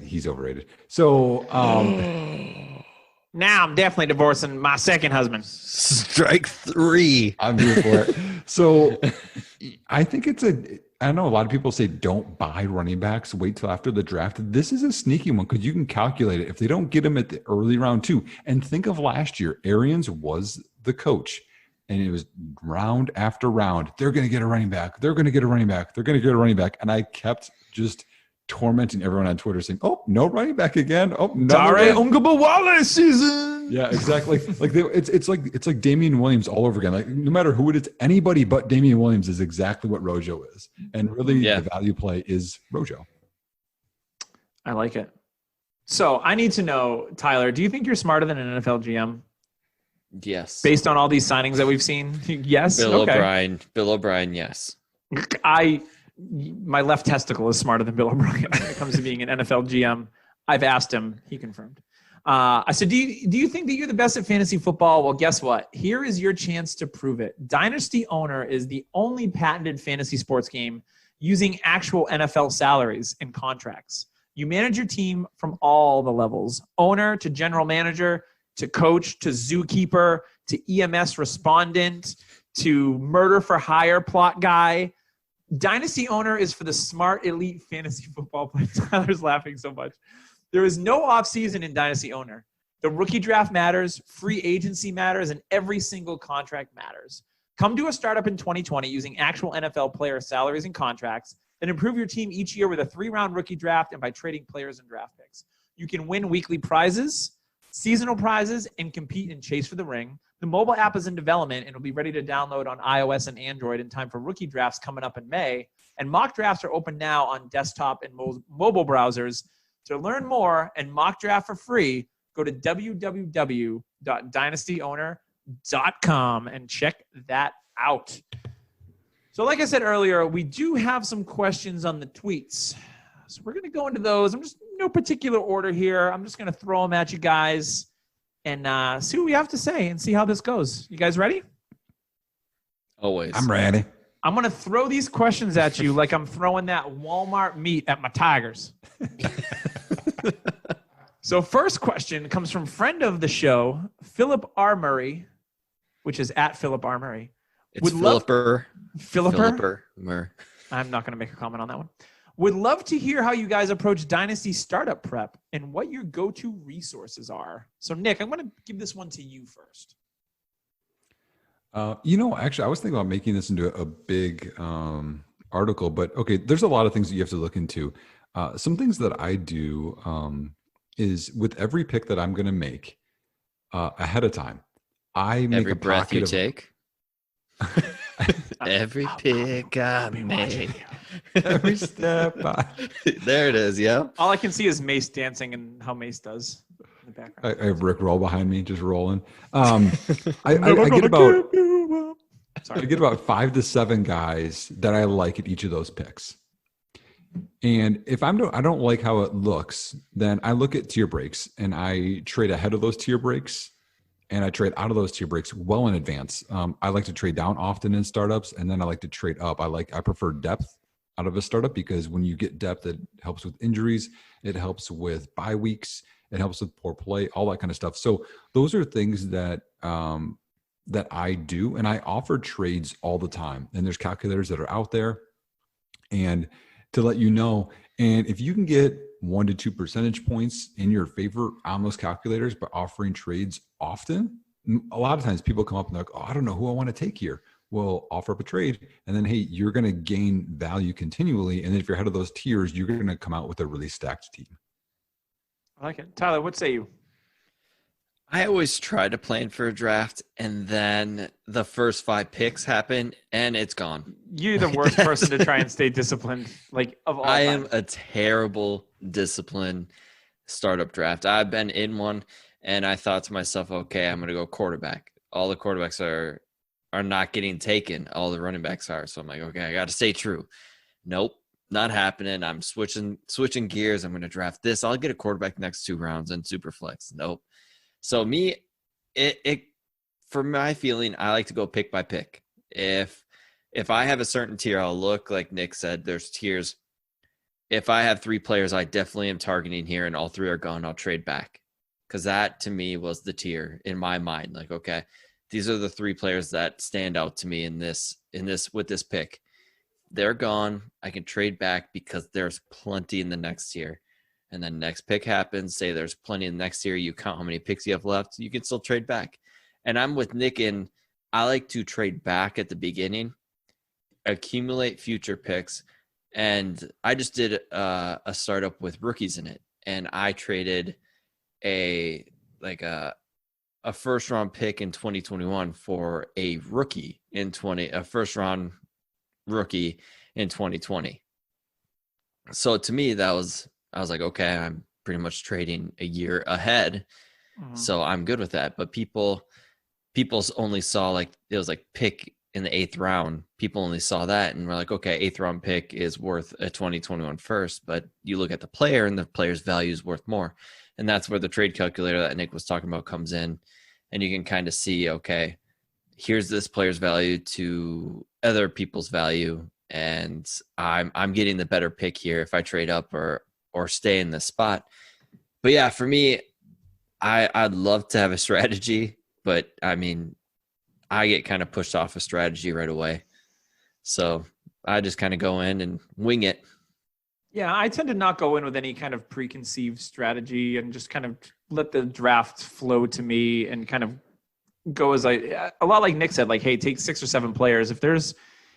He's overrated. So now I'm definitely divorcing my second husband. Strike 3. I'm here for it. So I think I know a lot of people say don't buy running backs, wait till after the draft. This is a sneaky one because you can calculate it. If they don't get him at the early round 2, and think of last year, Arians was the coach, and it was round after round. They're going to get a running back. They're going to get a running back. They're going to get a running back. And I kept just tormenting everyone on Twitter saying, "Oh, no running back again. Oh, no Dare Ungabawale season." Yeah, exactly. It's like Damian Williams all over again. Like no matter who it is, anybody but Damian Williams is exactly what Rojo is. And really the value play is Rojo. I like it. So I need to know, Tyler, do you think you're smarter than an NFL GM? Yes. Based on all these signings that we've seen? Yes. Bill O'Brien, yes. My left testicle is smarter than Bill O'Brien when it comes to being an NFL GM. I've asked him. He confirmed. I said, do you think that you're the best at fantasy football? Well, guess what? Here is your chance to prove it. Dynasty Owner is the only patented fantasy sports game using actual NFL salaries and contracts. You manage your team from all the levels, owner to general manager, to coach, to zookeeper, to EMS respondent, to murder for hire plot guy. Dynasty Owner is for the smart elite fantasy football player. Tyler's laughing so much. There is no offseason in Dynasty Owner. The rookie draft matters, free agency matters, and every single contract matters. Come to a startup in 2020 using actual NFL player salaries and contracts, then improve your team each year with a 3-round rookie draft and by trading players and draft picks. You can win weekly prizes, seasonal prizes, and compete and chase for the ring. The mobile app is in development and will be ready to download on iOS and Android in time for rookie drafts coming up in May. And mock drafts are open now on desktop and mobile browsers. To learn more and mock draft for free, go to www.dynastyowner.com and check that out. So like I said earlier, we do have some questions on the tweets. So we're going to go into those. I'm just no particular order here. I'm just going to throw them at you guys and see what we have to say and see how this goes. You guys ready? Always. I'm ready. I'm going to throw these questions at you like I'm throwing that Walmart meat at my Tigers. So first question comes from friend of the show, Philip R. Murray, which is at Philip R. Murray. It's Philipper. Philipper? I'm not going to make a comment on that one. Would love to hear how you guys approach Dynasty startup prep and what your go-to resources are. So Nick, I'm going to give this one to you first. Actually, I was thinking about making this into a big article, but okay, there's a lot of things that you have to look into. Some things that I do is with every pick that I'm going to make ahead of time, I make every breath you take. Every pick I make. Every step. There it is. Yeah. All I can see is Mace dancing and how Mace does in the background. I have Rick Roll behind me, just rolling. I get about 5 to 7 guys that I like at each of those picks. And if I don't like how it looks, then I look at tier breaks and I trade ahead of those tier breaks and I trade out of those tier breaks well in advance. I like to trade down often in startups, and then I like to trade up. I prefer depth out of a startup, because when you get depth, it helps with injuries, it helps with bye weeks, it helps with poor play, all that kind of stuff. So those are things that that I do, and I offer trades all the time. And there's calculators that are out there, and to let you know, and if you can get 1 to 2 percentage points in your favor on those calculators by offering trades often, a lot of times people come up and they're like, oh, I don't know who I want to take here. Well, offer up a trade, and then, hey, you're going to gain value continually. And if you're ahead of those tiers, you're going to come out with a really stacked team. I like it. Tyler, what say you? I always try to plan for a draft, and then the first 5 picks happen, and it's gone. You're the worst person to try and stay disciplined, like, of all I time. am a terrible discipline startup draft. I've been in one, and I thought to myself, okay, I'm going to go quarterback. All the quarterbacks are not getting taken. All the running backs are. So I'm like, okay, I got to stay true. Nope, not happening. I'm switching gears. I'm going to draft this. I'll get a quarterback next 2 rounds in super flex. Nope. So me, it for my feeling, I like to go pick by pick. If I have a certain tier, I'll look, like Nick said, there's tiers. If I have 3 players I definitely am targeting here and all 3 are gone, I'll trade back. Because that to me was the tier in my mind. Like, okay, these are the 3 players that stand out to me in this with this pick. They're gone. I can trade back because there's plenty in the next tier. And then next pick happens, say there's plenty in the next year, you count how many picks you have left, you can still trade back. And I'm with Nick, and I like to trade back at the beginning, accumulate future picks. And I just did a startup with rookies in it. And I traded a first round pick in 2021 for a first round rookie in 2020. So to me, I was like, okay, I'm pretty much trading a year ahead. Mm-hmm. So I'm good with that. But people only saw, like, it was like pick in the 8th round. People only saw that and were like, okay, 8th round pick is worth a 2021 first. But you look at the player, and the player's value is worth more. And that's where the trade calculator that Nick was talking about comes in. And you can kind of see, okay, here's this player's value to other people's value. And I'm getting the better pick here if I trade up or stay in this spot. But yeah, for me, I'd love to have a strategy, but I mean, I get kind of pushed off a strategy right away. So I just kind of go in and wing it. Yeah, I tend to not go in with any kind of preconceived strategy and just kind of let the draft flow to me and kind of go as a lot like Nick said, like, hey, take 6 or 7 players.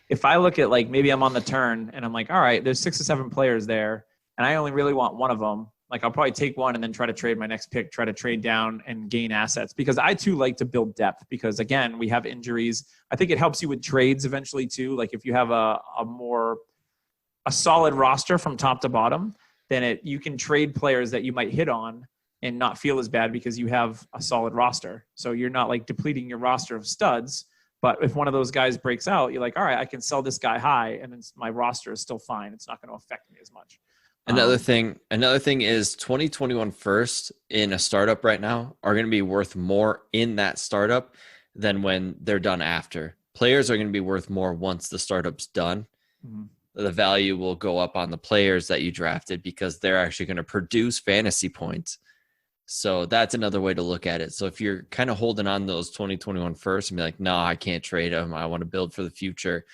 If I look at, like, maybe I'm on the turn and I'm like, all right, there's 6 or 7 players there, and I only really want one of them, like, I'll probably take one and then try to trade my next pick, try to trade down and gain assets, because I too like to build depth, because again, we have injuries. I think it helps you with trades eventually too. Like, if you have a solid roster from top to bottom, then you can trade players that you might hit on and not feel as bad because you have a solid roster. So you're not, like, depleting your roster of studs. But if one of those guys breaks out, you're like, all right, I can sell this guy high, and then my roster is still fine. It's not going to affect me as much. Another thing is 2021 first in a startup right now are going to be worth more in that startup than when they're done after. Players are going to be worth more once the startup's done. Mm-hmm. The value will go up on the players that you drafted because they're actually going to produce fantasy points. So that's another way to look at it. So if you're kind of holding on those 2021 first and be like, no, I can't trade them, I want to build for the future.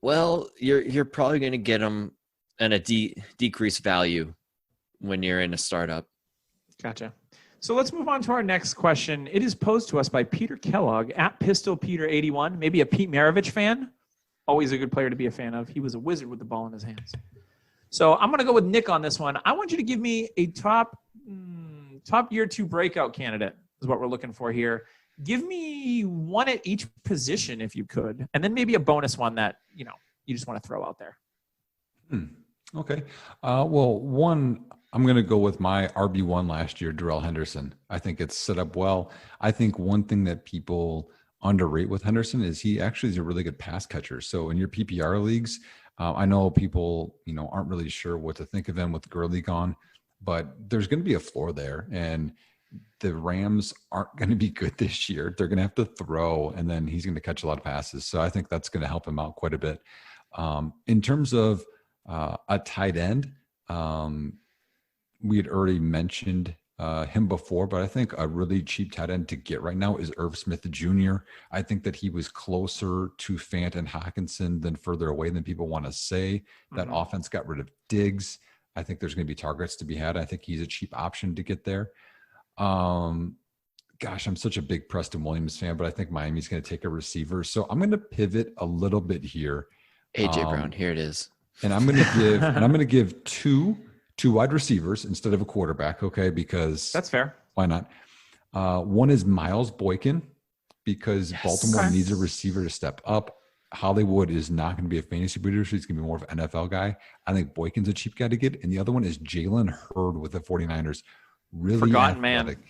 Well, you're probably going to get them and a decreased value when you're in a startup. Gotcha. So let's move on to our next question. It is posed to us by Peter Kellogg at PistolPeter81, maybe a Pete Maravich fan. Always a good player to be a fan of. He was a wizard with the ball in his hands. So I'm going to go with Nick on this one. I want you to give me a top year 2 breakout candidate is what we're looking for here. Give me one at each position if you could, and then maybe a bonus one that, you just want to throw out there. Okay. Well, one, I'm going to go with my RB1 last year, Darrell Henderson. I think it's set up well. I think one thing that people underrate with Henderson is he actually is a really good pass catcher. So in your PPR leagues, I know people, aren't really sure what to think of him with Gurley gone, but there's going to be a floor there. And the Rams aren't going to be good this year. They're going to have to throw, and then he's going to catch a lot of passes. So I think that's going to help him out quite a bit. In terms of a tight end, we had already mentioned him before, but I think a really cheap tight end to get right now is Irv Smith Jr. I think that he was closer to Fant and Hawkinson than further away than people want to say. That offense got rid of Diggs. I think there's going to be targets to be had. I think he's a cheap option to get there. Gosh, I'm such a big Preston Williams fan, but I think Miami's going to take a receiver. So I'm going to pivot a little bit here. AJ Brown, here it is. And I'm going to give two wide receivers instead of a quarterback, okay? Because that's fair. Why not? One is Miles Boykin, because Baltimore needs a receiver to step up. Hollywood is not going to be a fantasy producer. He's going to be more of an NFL guy. I think Boykin's a cheap guy to get. And the other one is Jalen Hurd with the 49ers. Really forgotten athletic, man.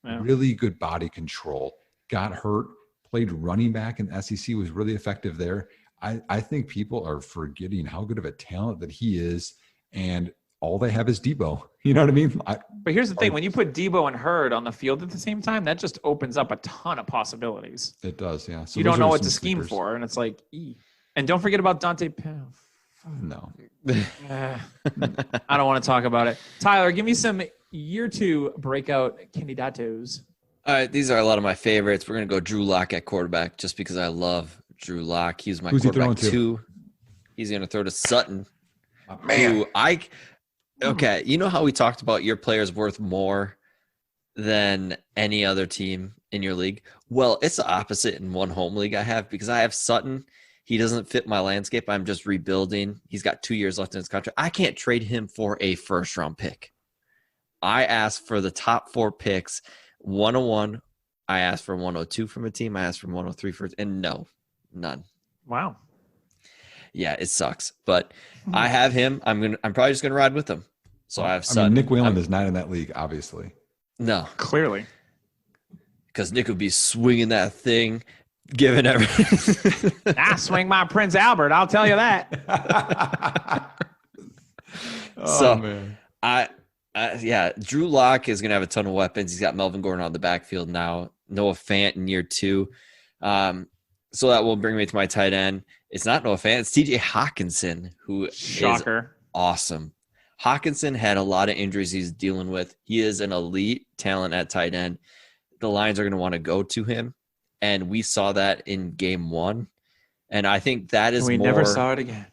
Yeah. Really good body control. Got hurt, played running back in SEC, was really effective there. I think people are forgetting how good of a talent that he is, and all they have is Debo. You know what I mean? But here's the thing. When you put Debo and Hurd on the field at the same time, that just opens up a ton of possibilities. It does, yeah. So you don't know what to scheme for, and it's like, and don't forget about Dante Pell. No. I don't want to talk about it. Tyler, give me some year 2 breakout candidatos. All right, these are a lot of my favorites. We're going to go Drew Lock at quarterback just because I love Drew Lock. He's my quarterback 2. He's going to throw to Sutton. Man. Okay, you know how we talked about your players worth more than any other team in your league? Well, it's the opposite in one home league I have, because I have Sutton. He doesn't fit my landscape. I'm just rebuilding. He's got 2 years left in his contract. I can't trade him for a first-round pick. I asked for the top 4 picks, 101. I asked for 102 from a team. I asked for 103 and no, none. Wow. Yeah, it sucks. But I have him. I'm probably just gonna ride with him. So I have Sutton. Nick Whalen is not in that league, obviously. No. Clearly. Because Nick would be swinging that thing, giving everything. I swing my Prince Albert, I'll tell you that. Man. Yeah, Drew Lock is going to have a ton of weapons. He's got Melvin Gordon on the backfield now. Noah Fant in year 2. So that will bring me to my tight end. It's not Noah Fant. It's TJ Hawkinson, who is awesome. Hawkinson had a lot of injuries he's dealing with. He is an elite talent at tight end. The Lions are going to want to go to him, and we saw that in game 1. And I think that is we never saw it again.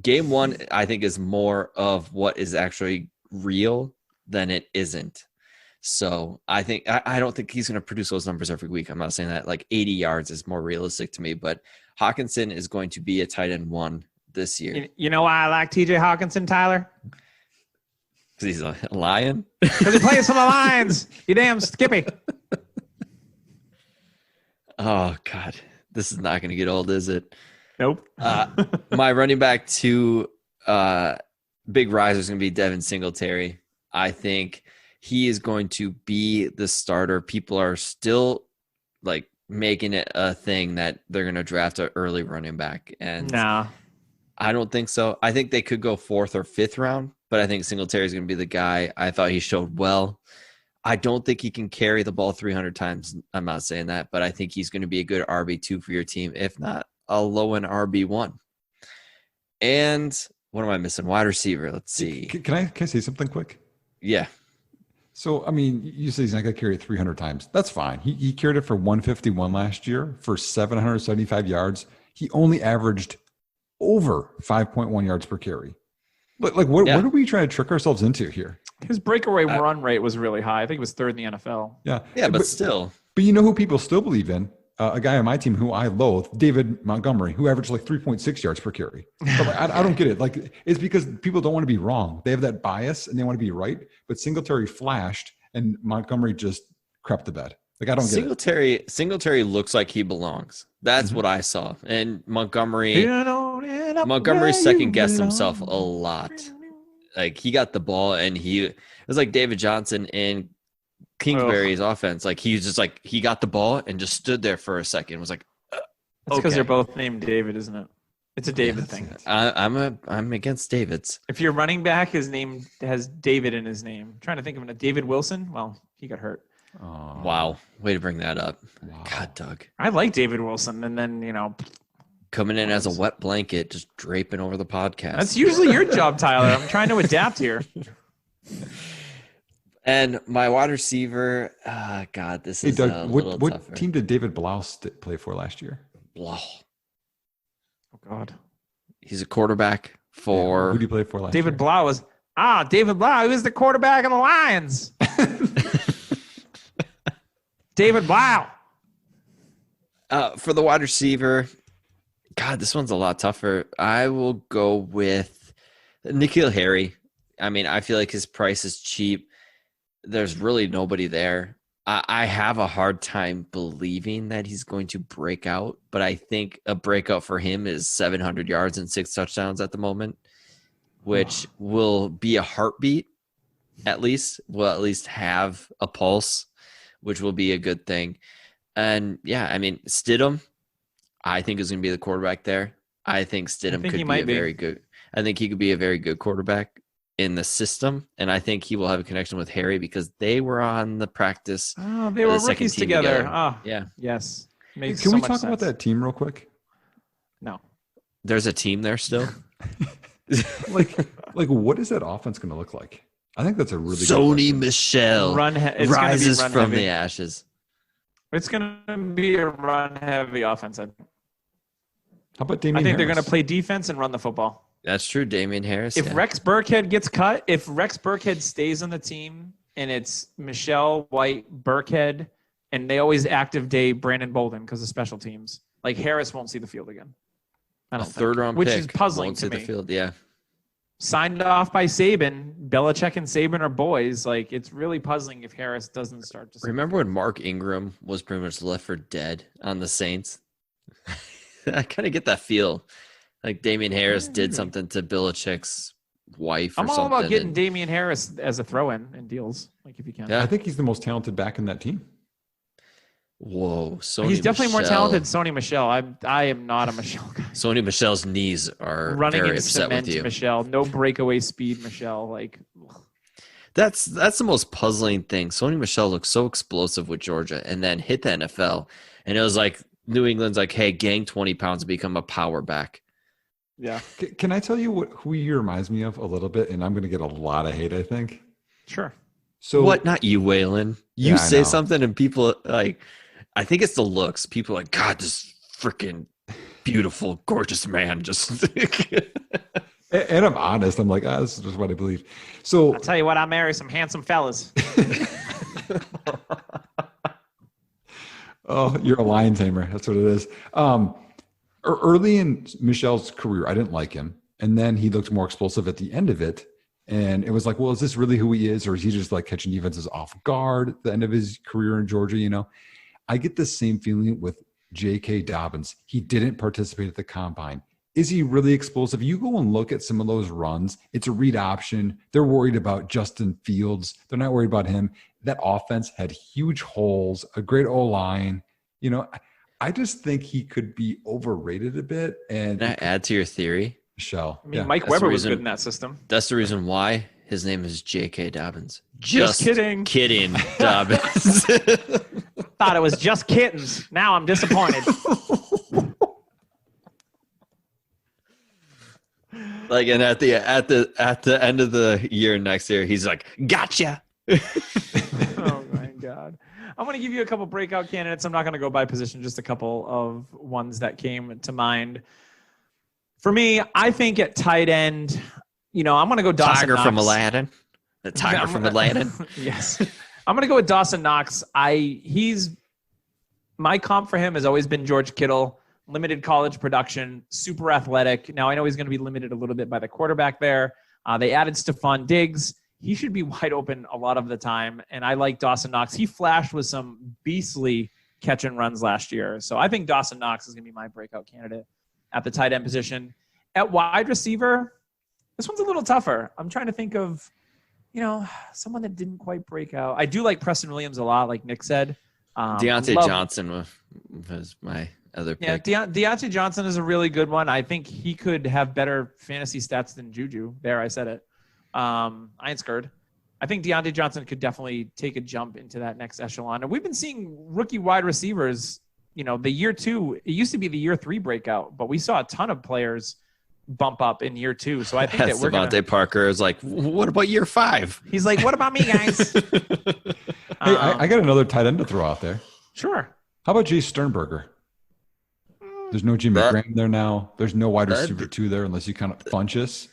Game 1, I think, is more of what is actually real than it isn't. So I think I don't think he's going to produce those numbers every week. I'm not saying that. Like 80 yards is more realistic to me, but Hawkinson is going to be a tight end 1 this year. You know why I like TJ Hawkinson, Tyler? Because he's a lion. Because he plays for the Lions. You damn Skippy. Oh God, this is not going to get old, is it? Nope. My running back 2 big riser is going to be Devin Singletary. I think he is going to be the starter. People are still like making it a thing that they're going to draft an early running back. And no, I don't think so. I think they could go 4th or 5th round, but I think Singletary is going to be the guy. I thought he showed well. I don't think he can carry the ball 300 times. I'm not saying that, but I think he's going to be a good RB2 for your team, if not a low-end RB1. And what am I missing? Wide receiver. Let's see. Can I say something quick? Yeah. So, I mean, you say he's not going to carry it 300 times. That's fine. He carried it for 151 last year for 775 yards. He only averaged over 5.1 yards per carry. What are we trying to trick ourselves into here? His breakaway run rate was really high. I think it was 3rd in the NFL. Yeah, but still. But you know who people still believe in? A guy on my team who I loathe, David Montgomery, who averaged like 3.6 yards per carry. So I don't get it. Like, it's because people don't want to be wrong. They have that bias and they want to be right. But Singletary flashed and Montgomery just crept the bed. Like, I don't get it. Singletary looks like he belongs. That's what I saw. And Montgomery second guessed himself a lot. Like, he got the ball and it was like David Johnson in Kingsbury's offense. Like, he was just like, he got the ball and just stood there for a second. Was like, it's because they're both named David, isn't it? It's a David thing. I'm against Davids. If your running back has David in his name, I'm trying to think of a David Wilson. Well, he got hurt. Oh. Wow. Way to bring that up. Wow. God, Doug. I like David Wilson. And then, Coming in as a wet blanket, just draping over the podcast. That's usually your job, Tyler. I'm trying to adapt here. And my wide receiver, God, this is Doug, a little what tougher. team did David Blau play for last year? Blah. Oh, God. He's a quarterback for. Who did he play for last David year? Blau was David Blau. He was the quarterback of the Lions. David Blau. For the wide receiver, God, this one's a lot tougher. I will go with N'Keal Harry. I mean, I feel like his price is cheap. There's really nobody there. I have a hard time believing that he's going to break out, but I think a breakout for him is 700 yards and 6 touchdowns at the moment, which will be a heartbeat, at least. Will at least have a pulse, which will be a good thing. And, yeah, I mean, Stidham, I think is going to be the quarterback there. I think Stidham could be very good. I think he could be a very good quarterback in the system, and I think he will have a connection with Harry because they were on the practice. Oh, they were rookies together. Oh, yeah. Yes. Can we talk about that team real quick? No. There's a team there still. like what is that offense going to look like? I think that's a really Sony Michel rises from the ashes. It's going to be a run-heavy offense. How about Damian I think Harris? they're going to play defense and run the football. That's true, Damian Harris. If Rex Burkhead gets cut, if Rex Burkhead stays on the team and it's Michelle, White, Burkhead, and they always active day Brandon Bolden because of special teams, like Harris won't see the field again. I don't think. Third-round which pick is puzzling won't to see me. the field, yeah. Signed off by Saban, Belichick and Saban are boys. Like, it's really puzzling if Harris doesn't start to see. Remember when Mark Ingram was pretty much left for dead on the Saints? I kind of get that feel. Like Damian Harris did something to Belichick's wife or I'm something. all about getting Damian Harris as a throw-in in deals, like if you can. Yeah. I think he's the most talented back in that team. Whoa, Sony He's definitely more Michel. talented than Sony Michel. I am not a Michel guy. Sony Michel's knees are Running very in upset cement, with you. Michel. No breakaway speed, Michel. Like, That's the most puzzling thing. Sony Michel looked so explosive with Georgia and then hit the NFL. And it was like New England's like, hey, gain 20 pounds and become a power back. yeah, Can I tell you who he reminds me of a little bit? And I'm going to get a lot of hate, I think. sure. So What? Not you, Whalen. You Yeah, I say know. something and people like, I think it's the looks. People are like, God, this freaking beautiful, gorgeous man. Just and I'm honest. I'm like, this is just what I believe. So I'll tell you what, I marry some handsome fellas. oh, you're a lion tamer. That's what it is. Early in Michel's career, I didn't like him. And then he looked more explosive at the end of it. And it was like, well, is this really who he is? Or is he just like catching defenses off guard at the end of his career in Georgia? You know, I get the same feeling with J.K. Dobbins. He didn't participate at the combine. Is he really explosive? You go and look at some of those runs. It's a read option. They're worried about Justin Fields. They're not worried about him. That offense had huge holes, a great O-line. You know, I just think he could be overrated a bit. And Can I add to your theory? Michelle. I mean, yeah. Mike That's the Weber was reason- good in that system. That's the reason why his name is J.K. Dobbins. Just kidding. Kidding, Dobbins. Thought it was just kittens. Now I'm disappointed. Like, and at the end of the year next year, he's like, gotcha. Oh my God. I'm going to give you a couple breakout candidates. I'm not going to go by position, just a couple of ones that came to mind. For me, I think at tight end, I'm going to go Dawson Tiger Knox. from Aladdin. The tiger from Aladdin. Yes. I'm going to go with Dawson Knox. My comp for him has always been George Kittle, limited college production, super athletic. Now I know he's going to be limited a little bit by the quarterback there. They added Stephon Diggs. He should be wide open a lot of the time. And I like Dawson Knox. He flashed with some beastly catch and runs last year. So I think Dawson Knox is going to be my breakout candidate at the tight end position. At wide receiver, this one's a little tougher. I'm trying to think of, someone that didn't quite break out. I do like Preston Williams a lot, like Nick said. Deontay Johnson was my other pick. Yeah, Deontay Johnson is a really good one. I think he could have better fantasy stats than Juju. There, I said it. I ain't scared. I think Deontay Johnson could definitely take a jump into that next echelon. And we've been seeing rookie wide receivers the year 2, it used to be the year 3 breakout, but we saw a ton of players bump up in year 2. So I think that we're Devontae Parker is like, what about year 5? He's like, what about me, guys? Hey, I got another tight end to throw out there. Sure. How about Jay Sternberger? There's no Jimmy Graham there now. There's no wide receiver 2 there unless you count Funchess.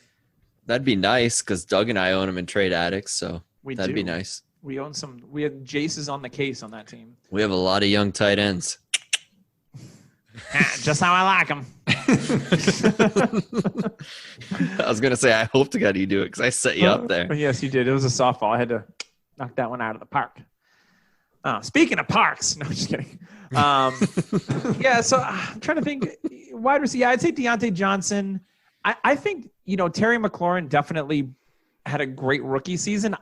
That'd be nice because Doug and I own him in Trade Addicts, so that'd be nice. We own some. We had Jace's on the case on that team. We have a lot of young tight ends. Just how I like them. I was gonna say, I hope to God you do it because I set you up there. Yes, you did. It was a softball. I had to knock that one out of the park. Speaking of parks, no, I'm just kidding. Yeah, so I'm trying to think. Wide receiver, I'd say Deontay Johnson. I think Terry McLaurin definitely had a great rookie season.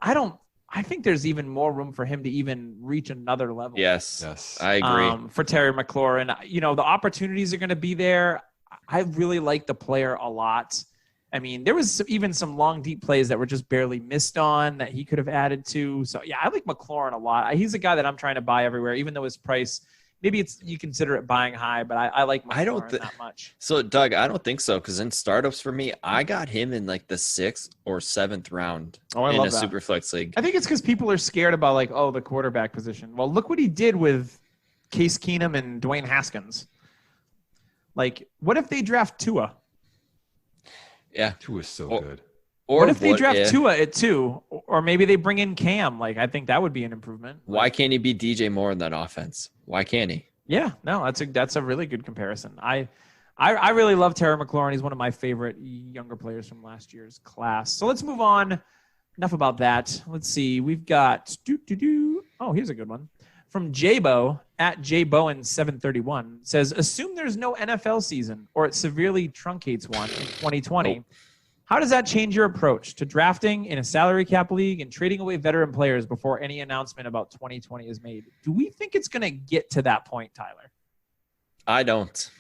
I think there's even more room for him to even reach another level. Yes, I agree. For Terry McLaurin, the opportunities are going to be there. I really like the player a lot. I mean, there was even some long, deep plays that were just barely missed on that he could have added to. So, yeah, I like McLaurin a lot. He's a guy that I'm trying to buy everywhere, even though his price, maybe you consider it buying high, but I like McLaurin that much. So, Doug, I don't think so because in startups for me, I got him in like the 6th or 7th round in a Superflex league. I think it's because people are scared about the quarterback position. Well, look what he did with Case Keenum and Dwayne Haskins. Like, what if they draft Tua? Yeah. Tua's so good. Or what if they draft Tua at 2? Or maybe they bring in Cam? I think that would be an improvement. Why can't he be DJ Moore in that offense? Why can't he? Yeah, no, that's a really good comparison. I really love Terry McLaurin. He's one of my favorite younger players from last year's class. So let's move on. Enough about that. Let's see. We've got Oh, here's a good one. From Jabo at JBowen731 says, assume there's no NFL season or it severely truncates one in 2020. How does that change your approach to drafting in a salary cap league and trading away veteran players before any announcement about 2020 is made? Do we think it's going to get to that point, Tyler? I don't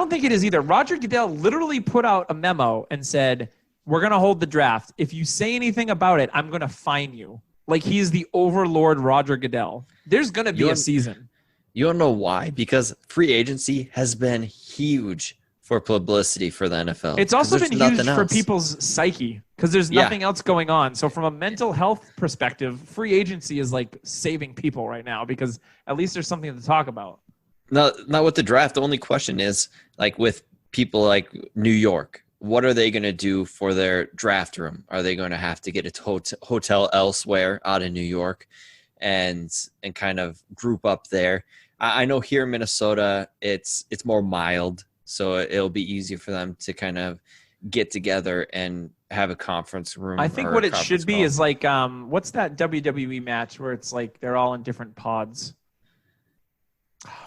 think it is either. Roger Goodell literally put out a memo and said, we're going to hold the draft. If you say anything about it, I'm going to fine you. Like he's the overlord Roger Goodell. There's going to be a season. You don't know why? Because free agency has been huge for publicity for the NFL. It's also been huge for people's psyche because there's nothing else going on. So from a mental health perspective, free agency is like saving people right now because at least there's something to talk about. Not with the draft. The only question is like with people like New York, what are they going to do for their draft room? Are they going to have to get a hotel elsewhere out of New York and kind of group up there? I know here in Minnesota, it's more mild. So it'll be easier for them to kind of get together and have a conference room. I think what it should be is like, what's that WWE match where it's like they're all in different pods?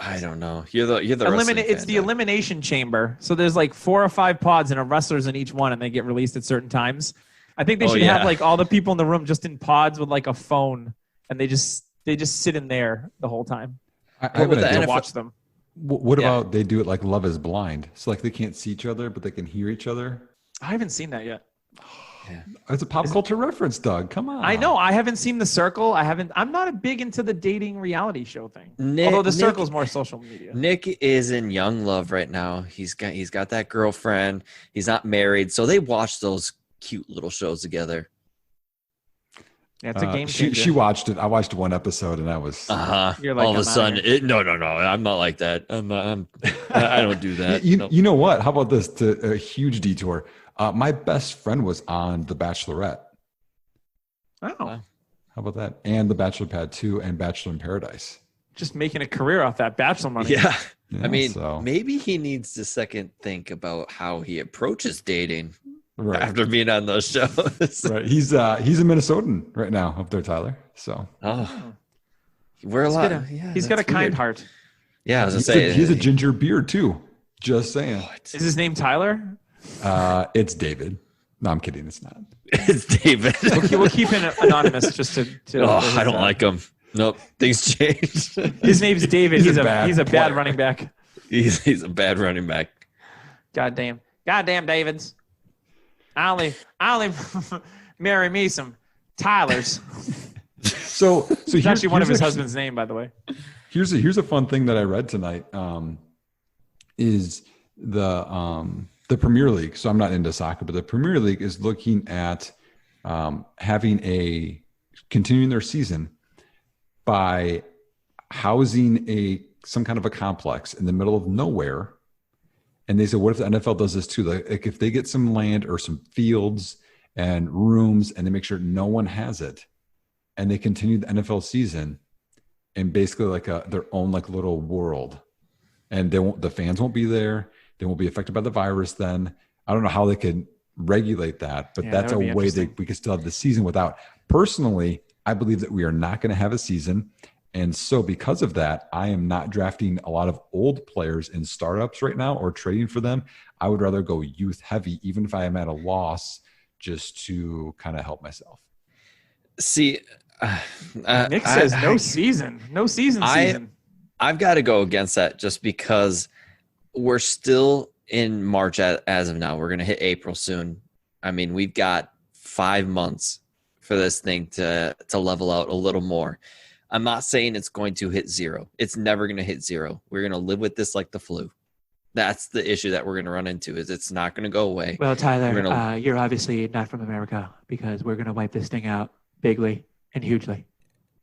I don't know. You're the It's the Elimination Chamber. So there's like 4 or 5 pods and a wrestlers in each one, and they get released at certain times. I think they should have like all the people in the room just in pods with like a phone, and they just sit in there the whole time. I would watch them. What about they do it like Love is Blind? So like they can't see each other, but they can hear each other. I haven't seen that yet. Yeah. It's a pop culture reference, Doug. Come on. I know. I haven't seen The Circle. I'm not a big into the dating reality show thing. Although The Circle's more social media. Nick is in young love right now. He's got that girlfriend. He's not married, so they watch those cute little shows together. Yeah, it's a game changer. She watched it. I watched one episode, and I was. You're like, all of a sudden, no. I'm not like that. I don't do that. You know what? How about this? To a huge detour. My best friend was on The Bachelorette. Oh. How about that? And The Bachelor Pad 2 and Bachelor in Paradise. Just making a career off that Bachelor money. Yeah. I mean, maybe he needs to second think about how he approaches dating after being on those shows. Right. He's a Minnesotan right now up there, Tyler. So. We're a lot. He's got a kind heart. Yeah, I was going to say. He has a ginger beard too. Just saying. Is his name Tyler? It's David. No, I'm kidding. It's not. It's David. We'll keep him anonymous just to I don't like him. Nope. Things changed. His name's David. He's a bad running back. He's a bad running back. Goddamn Davids. I only marry me some Tylers. So it's actually one of his husband's name, by the way. Here's a fun thing that I read tonight. Is the Premier League. So I'm not into soccer, but the Premier League is looking at continuing their season by housing some kind of a complex in the middle of nowhere. And they said, what if the NFL does this too? Like if they get some land or some fields and rooms and they make sure no one has it and they continue the NFL season in basically like their own like little world. And the fans won't be there. They won't be affected by the virus then. I don't know how they could regulate that, but that's a way that we could still have the season without. Personally, I believe that we are not going to have a season. And so because of that, I am not drafting a lot of old players in startups right now or trading for them. I would rather go youth heavy, even if I am at a loss, just to kind of help myself. See, Nick says no season. I've got to go against that just because we're still in March as of now. We're going to hit April soon. I mean, we've got 5 months for this thing to level out a little more. I'm not saying it's going to hit zero. It's never going to hit zero. We're going to live with this like the flu. That's the issue that we're going to run into, is it's not going to go away. Well, Tyler, you're obviously not from America, because we're going to wipe this thing out bigly and hugely.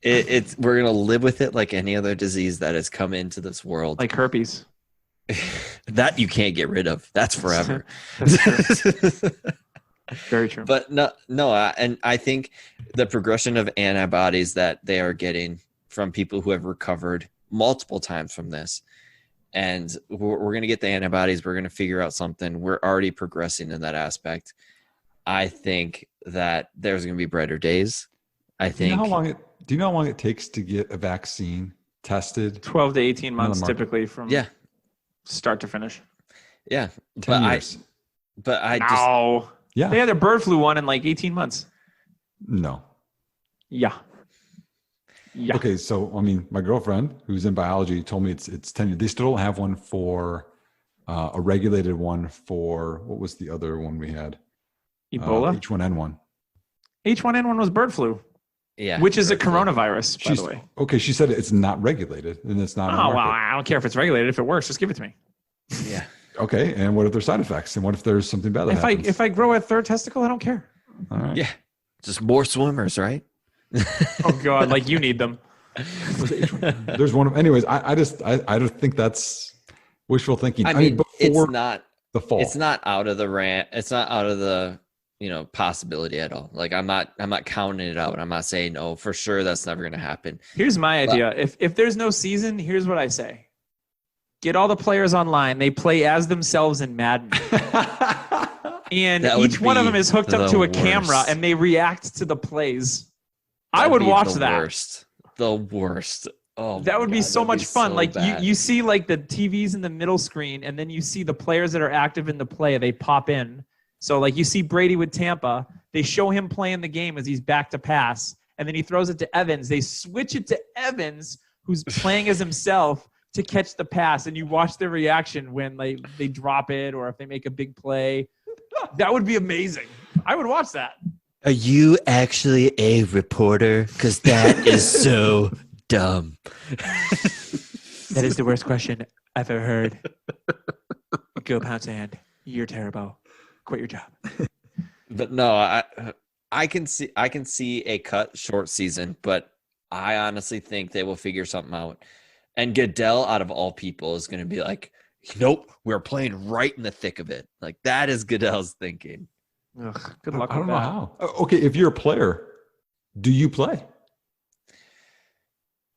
We're going to live with it like any other disease that has come into this world. Like herpes. That you can't get rid of. That's forever. That's true. Very true. But no, and I think the progression of antibodies that they are getting from people who have recovered multiple times from this, and we're going to get the antibodies. We're going to figure out something. We're already progressing in that aspect. I think that there's going to be brighter days. I think. Do you know how long it takes to get a vaccine tested? 12 to 18 months typically from start to finish. Yeah. 10 years. Yeah. They had their bird flu one in like 18 months. No. Yeah. Okay, so I mean, my girlfriend, who's in biology, told me it's 10 years. They still don't have one for a regulated one for, what was the other one we had? Ebola? H1N1. H1N1 was bird flu. Yeah. Which is a coronavirus, by the way. Okay, she said it's not regulated and it's not. Oh, well, I don't care if it's regulated. If it works, just give it to me. Yeah. Okay, and what if there's side effects? And what if there's something bad that happens? If I grow a third testicle, I don't care. All right. Yeah. Just more swimmers, right? Oh God, like you need them. There's one of, anyways, I just think that's wishful thinking. I mean, before it's not the fall. It's not out of the rant. It's not out of the, possibility at all. Like I'm not counting it out. I'm not saying, oh, for sure that's never going to happen. Here's my idea. If there's no season, here's what I say. Get all the players online. They play as themselves in Madden. And each one of them is hooked up to a camera and they react to the plays. I would watch that. The worst. Oh, that would be so much fun. Like you see like the TVs in the middle screen, and then you see the players that are active in the play. They pop in. So like you see Brady with Tampa, they show him playing the game as he's back to pass, and then he throws it to Evans. They switch it to Evans, who's playing as himself, to catch the pass, and you watch their reaction when they drop it or if they make a big play. That would be amazing. I would watch that. Are you actually a reporter? Because that is so dumb. That is the worst question I've ever heard. Go Pound Sand. You're terrible. Quit your job. But no, I can see a cut short season, but I honestly think they will figure something out. And Goodell, out of all people, is going to be like, nope, we're playing right in the thick of it. Like that is Goodell's thinking. Ugh, good luck I don't with know that. how. Okay, if you're a player, do you play?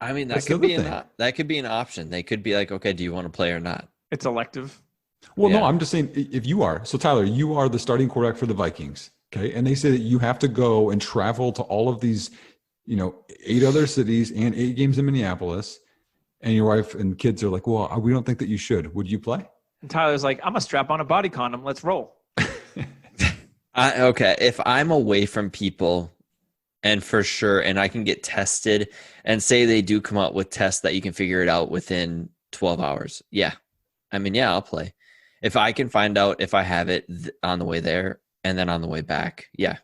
I mean, that That's could the be other that could be an option. They could be like, okay, do you want to play or not? It's elective. Well, Yeah. no, I'm just saying if you are. So Tyler, you are the starting quarterback for the Vikings. Okay. And they say that you have to go and travel to all of these, 8 other cities and 8 games in Minneapolis. And your wife and kids are like, well, we don't think that you should. Would you play? And Tyler's like, I'm going to strap on a body condom. Let's roll. Okay, if I'm away from people and for sure, and I can get tested and say they do come out with tests that you can figure it out within 12 hours. Yeah. I mean, yeah, I'll play. If I can find out if I have it on the way there and then on the way back. Yeah.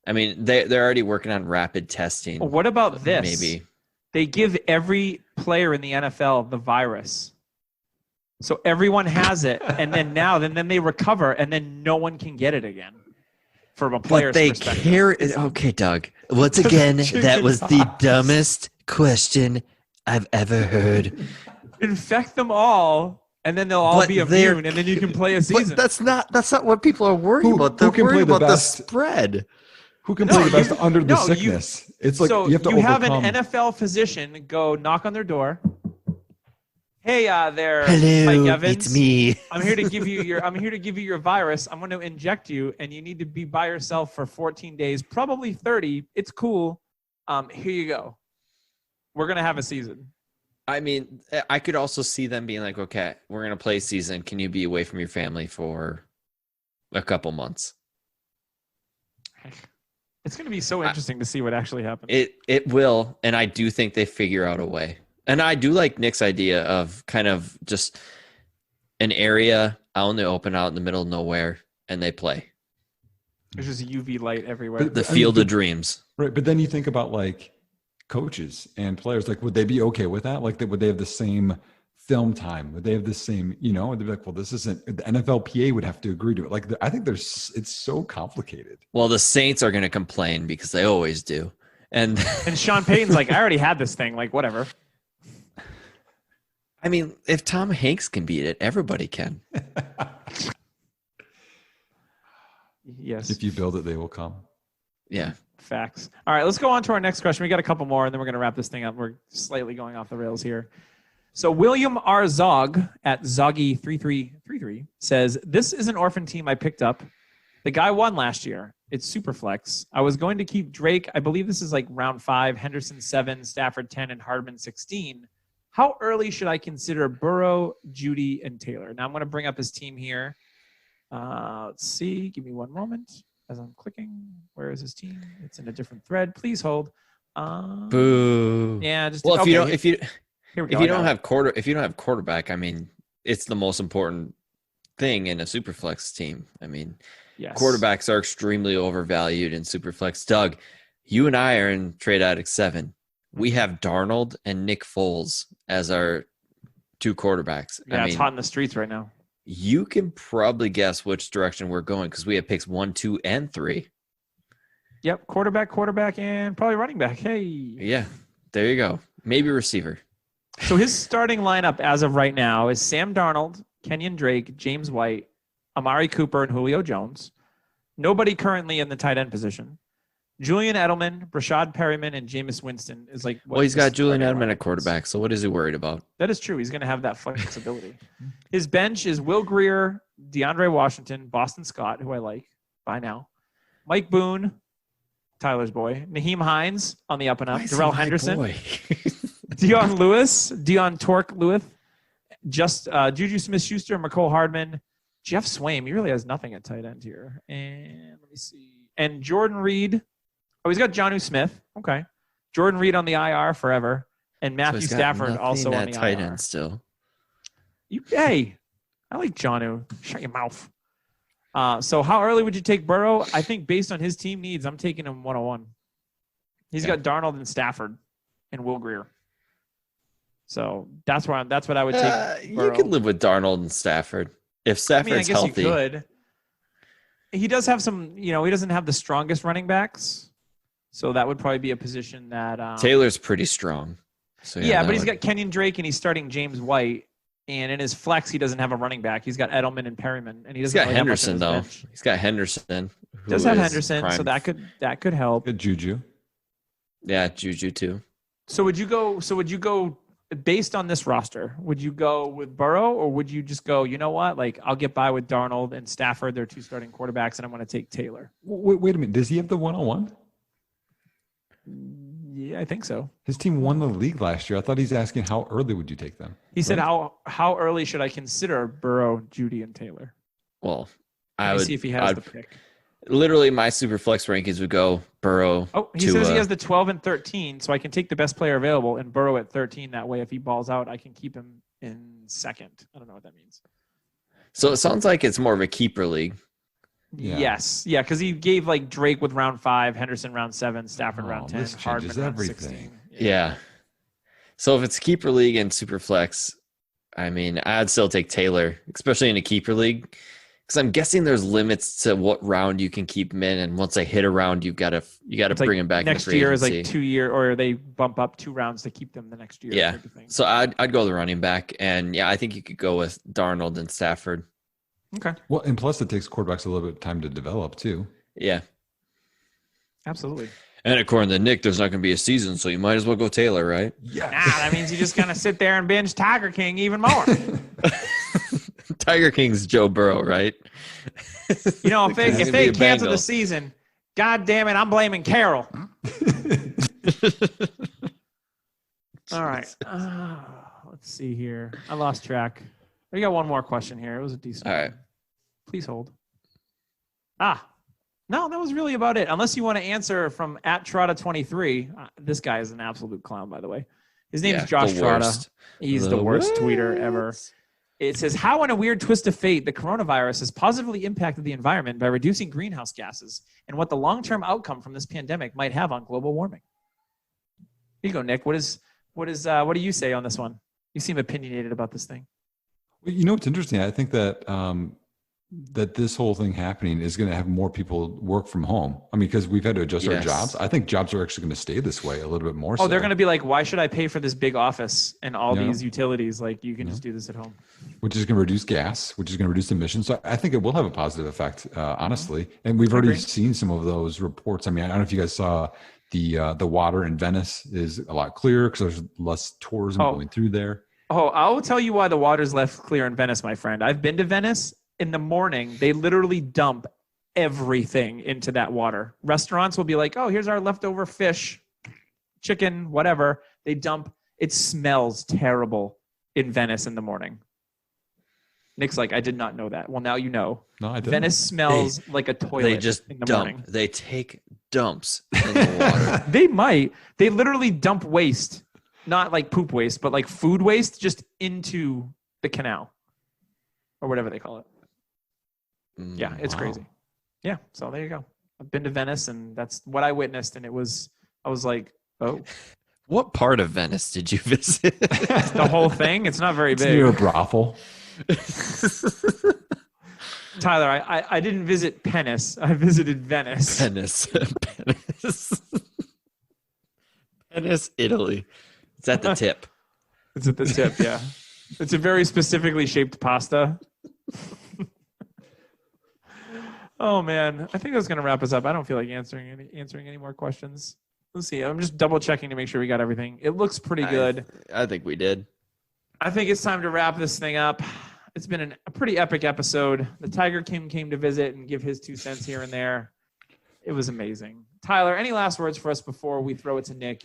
I mean, they're already working on rapid testing. Well, what about this? Maybe. They give every player in the NFL the virus. So everyone has it, and then then they recover, and then no one can get it again. From a player's perspective. Okay, Doug. Once again, that was the dumbest question I've ever heard. Infect them all, and then they'll all be immune, and then you can play a season. But that's not what people are worried about. They're worried about the spread. Who can play the best under the sickness? It's like you have to overcome. An NFL physician go knock on their door. Hey there, hello, Mike Evans. It's me. I'm here to give you your virus. I'm going to inject you, and you need to be by yourself for 14 days, probably 30. It's cool. Here you go. We're going to have a season. I mean, I could also see them being like, okay, we're going to play a season. Can you be away from your family for a couple months? It's going to be so interesting to see what actually happens. It will, and I do think they figure out a way. And I do like Nick's idea of kind of just an area out in the open, out in the middle of nowhere, and they play. There's just UV light everywhere. The field of dreams. Right, but then you think about like coaches and players. Like, would they be okay with that? Like, would they have the same film time? Would they have the same? They'd be like, well, this isn't. The NFLPA would have to agree to it. Like, I think it's so complicated. Well, the Saints are going to complain because they always do. And Sean Payton's like, I already had this thing. Like, whatever. I mean, if Tom Hanks can beat it, everybody can. Yes. If you build it, they will come. Yeah. Facts. All right, let's go on to our next question. We got a couple more, and then we're going to wrap this thing up. We're slightly going off the rails here. So William R. Zog at Zoggy3333 says, this is an orphan team I picked up. The guy won last year. It's super flex. I was going to keep Drake. I believe this is like round 5, Henderson 7, Stafford 10, and Hardman 16. How early should I consider Burrow, Judy, and Taylor? Now I'm going to bring up his team here. Let's see. Give me one moment as I'm clicking. Where is his team? It's in a different thread. Please hold. Boo. Yeah. Just well, okay. if you don't have quarterback, I mean, it's the most important thing in a superflex team. I mean, yes. Quarterbacks are extremely overvalued in superflex. Doug, you and I are in Trade Addict 7. We have Darnold and Nick Foles as our two quarterbacks. Yeah, it's hot in the streets right now. You can probably guess which direction we're going because we have picks 1, 2, and 3. Yep, quarterback, and probably running back. Hey. Yeah, there you go. Maybe receiver. So his starting lineup as of right now is Sam Darnold, Kenyon Drake, James White, Amari Cooper, and Julio Jones. Nobody currently in the tight end position. Julian Edelman, Brashad Perryman, and Jameis Winston is like. Well, he's got Julian Edelman at quarterback, so what is he worried about? That is true. He's going to have that flexibility. His bench is Will Grier, DeAndre Washington, Boston Scott, who I like. Bye now. Mike Boone, Tyler's boy. Naheem Hines on the up and up. Darrell Henderson. Dion Lewis, Dion Torque Lewis. Juju Smith-Schuster, McCole Hardman. Jeff Swaim. He really has nothing at tight end here. And let me see. And Jordan Reed. Oh, he's got Jonnu Smith. Okay. Jordan Reed on the IR forever. And Matthew Stafford also on the tight IR. end still. Hey, I like Jonnu. Shut your mouth. So how early would you take Burrow? I think based on his team needs, I'm taking him 101. He's got Darnold and Stafford and Will Grier. So that's what I would take. You can live with Darnold and Stafford. If Stafford's healthy. You could. He does have some, he doesn't have the strongest running backs. So that would probably be a position that Taylor's pretty strong. So but he's got Kenyon Drake and he's starting James White. And in his flex, he doesn't have a running back. He's got Edelman and Perryman, and he's got Henderson though. He's got Henderson. Does have Henderson, so that could help. Good Juju. Yeah, Juju too. So would you go based on this roster? Would you go with Burrow, or would you just go? You know what? Like I'll get by with Darnold and Stafford. They're two starting quarterbacks, and I'm going to take Taylor. Wait a minute. Does he have the 101? Yeah, I think so. His team won the league last year. I thought he's asking how early would you take them? He said how early should I consider Burrow, Judy, and Taylor? Well, I would see if he has the pick. Literally, my super flex rankings would go Burrow. Oh, he says he has the 12 and 13, so I can take the best player available and Burrow at 13. That way, if he balls out, I can keep him in second. I don't know what that means. So it sounds like it's more of a keeper league. Yeah. Yes. Yeah, because he gave like Drake with round 5, Henderson round 7, Stafford round 10, Hardman round 16. Yeah. So if it's keeper league and super flex, I mean, I'd still take Taylor, especially in a keeper league, because I'm guessing there's limits to what round you can keep him in, and once they hit a round, you got to bring him back. Next year is like 2 year, or they bump up 2 rounds to keep them the next year. Yeah. So I'd go the running back, and yeah, I think you could go with Darnold and Stafford. Okay. Well, and plus it takes quarterbacks a little bit of time to develop too. Yeah. Absolutely. And according to Nick, there's not going to be a season, so you might as well go Taylor, right? Yeah. Nah, that means you just gonna sit there and binge Tiger King even more. Tiger King's Joe Burrow, right? You know, if they cancel the season, God damn it, I'm blaming Carol. All right. Let's see here. I lost track. We got one more question here. It was a decent All right. one. Please hold. No, that was really about it. Unless you want to answer from @Trotta23. This guy is an absolute clown, by the way. His name is Josh Trotta. He's the worst tweeter ever. It says, how in a weird twist of fate, the coronavirus has positively impacted the environment by reducing greenhouse gases and what the long-term outcome from this pandemic might have on global warming. Here you go, Nick. What do you say on this one? You seem opinionated about this thing. Well, you know, it's interesting. I think that that this whole thing happening is going to have more people work from home. I mean, because we've had to adjust our jobs. I think jobs are actually going to stay this way a little bit more. They're going to be like, why should I pay for this big office and all these utilities? Like, you can just do this at home. Which is going to reduce gas, which is going to reduce emissions. So I think it will have a positive effect, honestly. And we've already seen some of those reports. I mean, I don't know if you guys saw the water in Venice is a lot clearer because there's less tourism going through there. Oh, I'll tell you why the water's left clear in Venice, my friend. I've been to Venice. In the morning, they literally dump everything into that water. Restaurants will be like, oh, here's our leftover fish, chicken, whatever. They dump. It smells terrible in Venice in the morning. Nick's like, I did not know that. Well, now you know. No, I didn't. Venice smells like a toilet. They just in the dump. morning. They take dumps in the water. They might. They literally dump waste, not like poop waste, but like food waste just into the canal or whatever they call it. Yeah, it's crazy. Yeah, so there you go. I've been to Venice, and that's what I witnessed, and I was like, oh. What part of Venice did you visit? The whole thing? It's not very big. Near a brothel. Tyler, I didn't visit Venice. I visited Venice. Venice, Italy. It's at the tip. It's at the tip, yeah. It's a very specifically shaped pasta. Oh man, I think that's gonna wrap us up. I don't feel like answering any more questions. Let's see. I'm just double checking to make sure we got everything. It looks pretty good. I think we did. I think it's time to wrap this thing up. It's been a pretty epic episode. The Tiger King came to visit and give his 2 cents here and there. It was amazing. Tyler, any last words for us before we throw it to Nick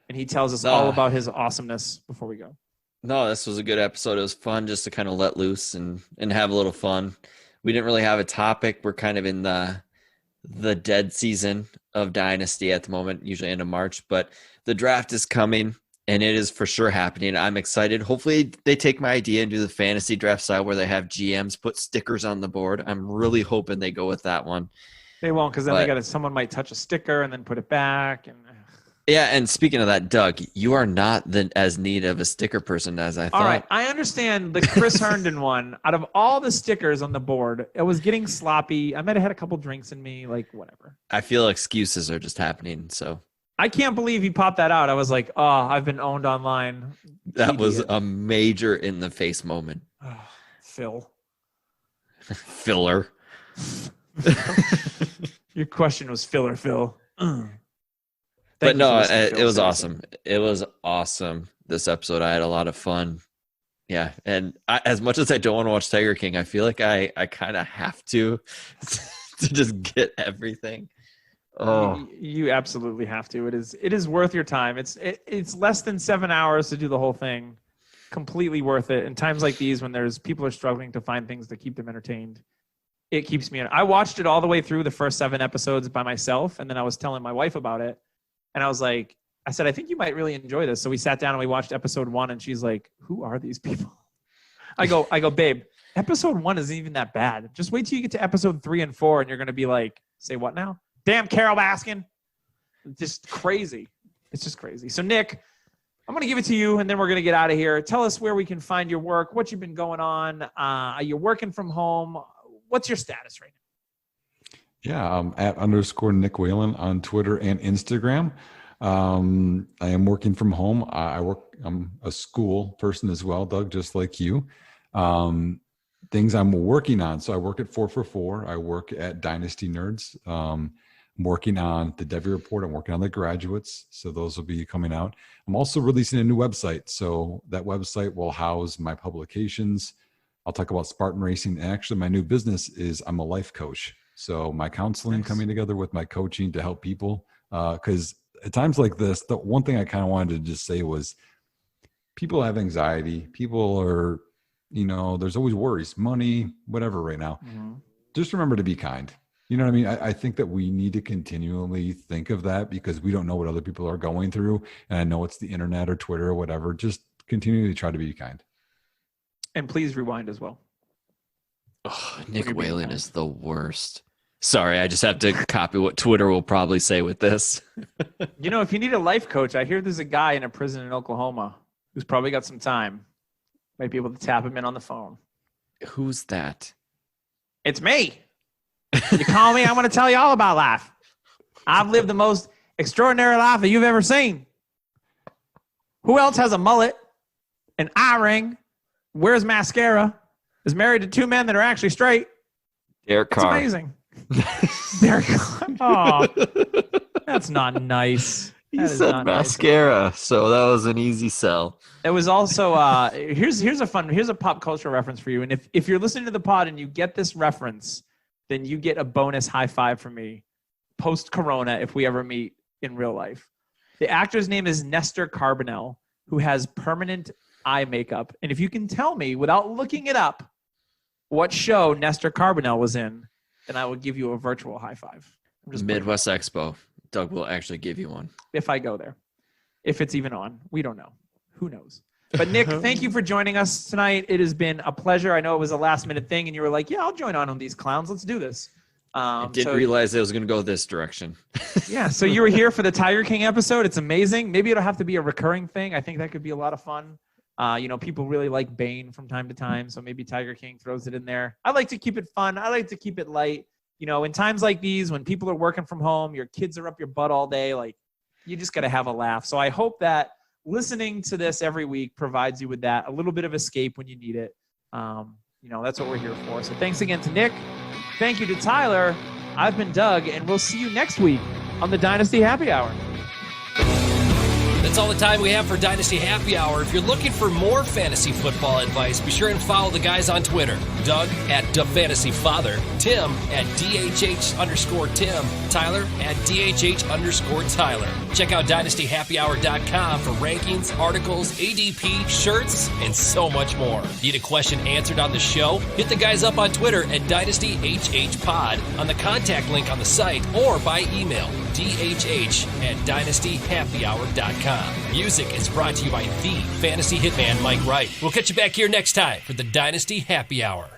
and he tells us all about his awesomeness before we go? No, this was a good episode. It was fun just to kind of let loose and have a little fun. We didn't really have a topic. We're kind of in the dead season of Dynasty at the moment, usually end of March, but the draft is coming and it is for sure happening. I'm excited. Hopefully they take my idea and do the fantasy draft style where they have GMs put stickers on the board. I'm really hoping they go with that one. They won't, because then someone might touch a sticker and then put it back. And yeah, and speaking of that, Doug, you are not as neat of a sticker person as I thought. All right, I understand the Chris Herndon one. Out of all the stickers on the board, it was getting sloppy. I might have had a couple drinks in me, like whatever. I feel excuses are just happening, so. I can't believe he popped that out. I was like, oh, I've been owned online. That was a major in the face moment. Oh, Phil. Filler. Your question was filler, Phil. But no, it was awesome. It was awesome, this episode. I had a lot of fun. Yeah, and as much as I don't want to watch Tiger King, I feel like I kind of have to just get everything. Oh, you absolutely have to. It is worth your time. It's less than 7 hours to do the whole thing. Completely worth it. In times like these, when people are struggling to find things to keep them entertained, it keeps me in. I watched it all the way through the first 7 episodes by myself, and then I was telling my wife about it. And I was like, I said, I think you might really enjoy this. So we sat down and we watched episode 1, and she's like, who are these people? I go, babe, episode 1 isn't even that bad. Just wait till you get to episode 3 and 4, and you're going to be like, say what now? Damn Carol Baskin. Just crazy. It's just crazy. So Nick, I'm going to give it to you, and then we're going to get out of here. Tell us where we can find your work, what you've been going on. Are you working from home? What's your status right now? Yeah, I'm at _Nick Whalen on Twitter and Instagram. I am working from home. I'm a school person as well, Doug, just like you. Things I'm working on. So I work at 4for4. I work at Dynasty Nerds. I'm working on the Devi Report. I'm working on the graduates. So those will be coming out. I'm also releasing a new website. So that website will house my publications. I'll talk about Spartan racing. And actually, my new business is I'm a life coach. So my counseling coming together with my coaching to help people. Because at times like this, the one thing I kind of wanted to just say was people have anxiety. People are, there's always worries, money, whatever right now. Mm-hmm. Just remember to be kind. You know what I mean? I think that we need to continually think of that because we don't know what other people are going through. And I know it's the internet or Twitter or whatever. Just continually try to be kind. And please rewind as well. Oh, Nick Whalen is the worst. Sorry, I just have to copy what Twitter will probably say with this. If you need a life coach, I hear there's a guy in a prison in Oklahoma who's probably got some time. Might be able to tap him in on the phone. Who's that? It's me. You call me, I'm going to tell you all about life. I've lived the most extraordinary life that you've ever seen. Who else has a mullet, an eye ring, wears mascara, is married to 2 men that are actually straight? Derek Carr. It's amazing. Derek Carr. Oh, that's not nice. He said mascara, nice. So that was an easy sell. It was also here's a pop culture reference for you. And if you're listening to the pod and you get this reference, then you get a bonus high five from me post-corona if we ever meet in real life. The actor's name is Nestor Carbonell, who has permanent eye makeup. And if you can tell me without looking it up what show Nestor Carbonell was in, then I will give you a virtual high five. Midwest Expo. Doug will actually give you one. If I go there. If it's even on. We don't know. Who knows? But Nick, thank you for joining us tonight. It has been a pleasure. I know it was a last minute thing and you were like, yeah, I'll join on these clowns. Let's do this. I didn't realize it was going to go this direction. Yeah. So you were here for the Tiger King episode. It's amazing. Maybe it'll have to be a recurring thing. I think that could be a lot of fun. People really like Bane from time to time. So maybe Tiger King throws it in there. I like to keep it fun. I like to keep it light. In times like these, when people are working from home, your kids are up your butt all day, like you just got to have a laugh. So I hope that listening to this every week provides you with that, a little bit of escape when you need it. That's what we're here for. So thanks again to Nick. Thank you to Tyler. I've been Doug, and we'll see you next week on the Dynasty Happy Hour. That's all the time we have for Dynasty Happy Hour. If you're looking for more fantasy football advice, be sure and follow the guys on Twitter. Doug at DaFantasyFather, Tim at DHH_Tim, Tyler at DHH_Tyler. Check out DynastyHappyHour.com for rankings, articles, ADP, shirts, and so much more. Need a question answered on the show? Hit the guys up on Twitter at DynastyHHPod, on the contact link on the site, or by email, DHH@DynastyHappyHour.com. Music is brought to you by the fantasy hitman Mike Wright. We'll catch you back here next time for the Dynasty Happy Hour.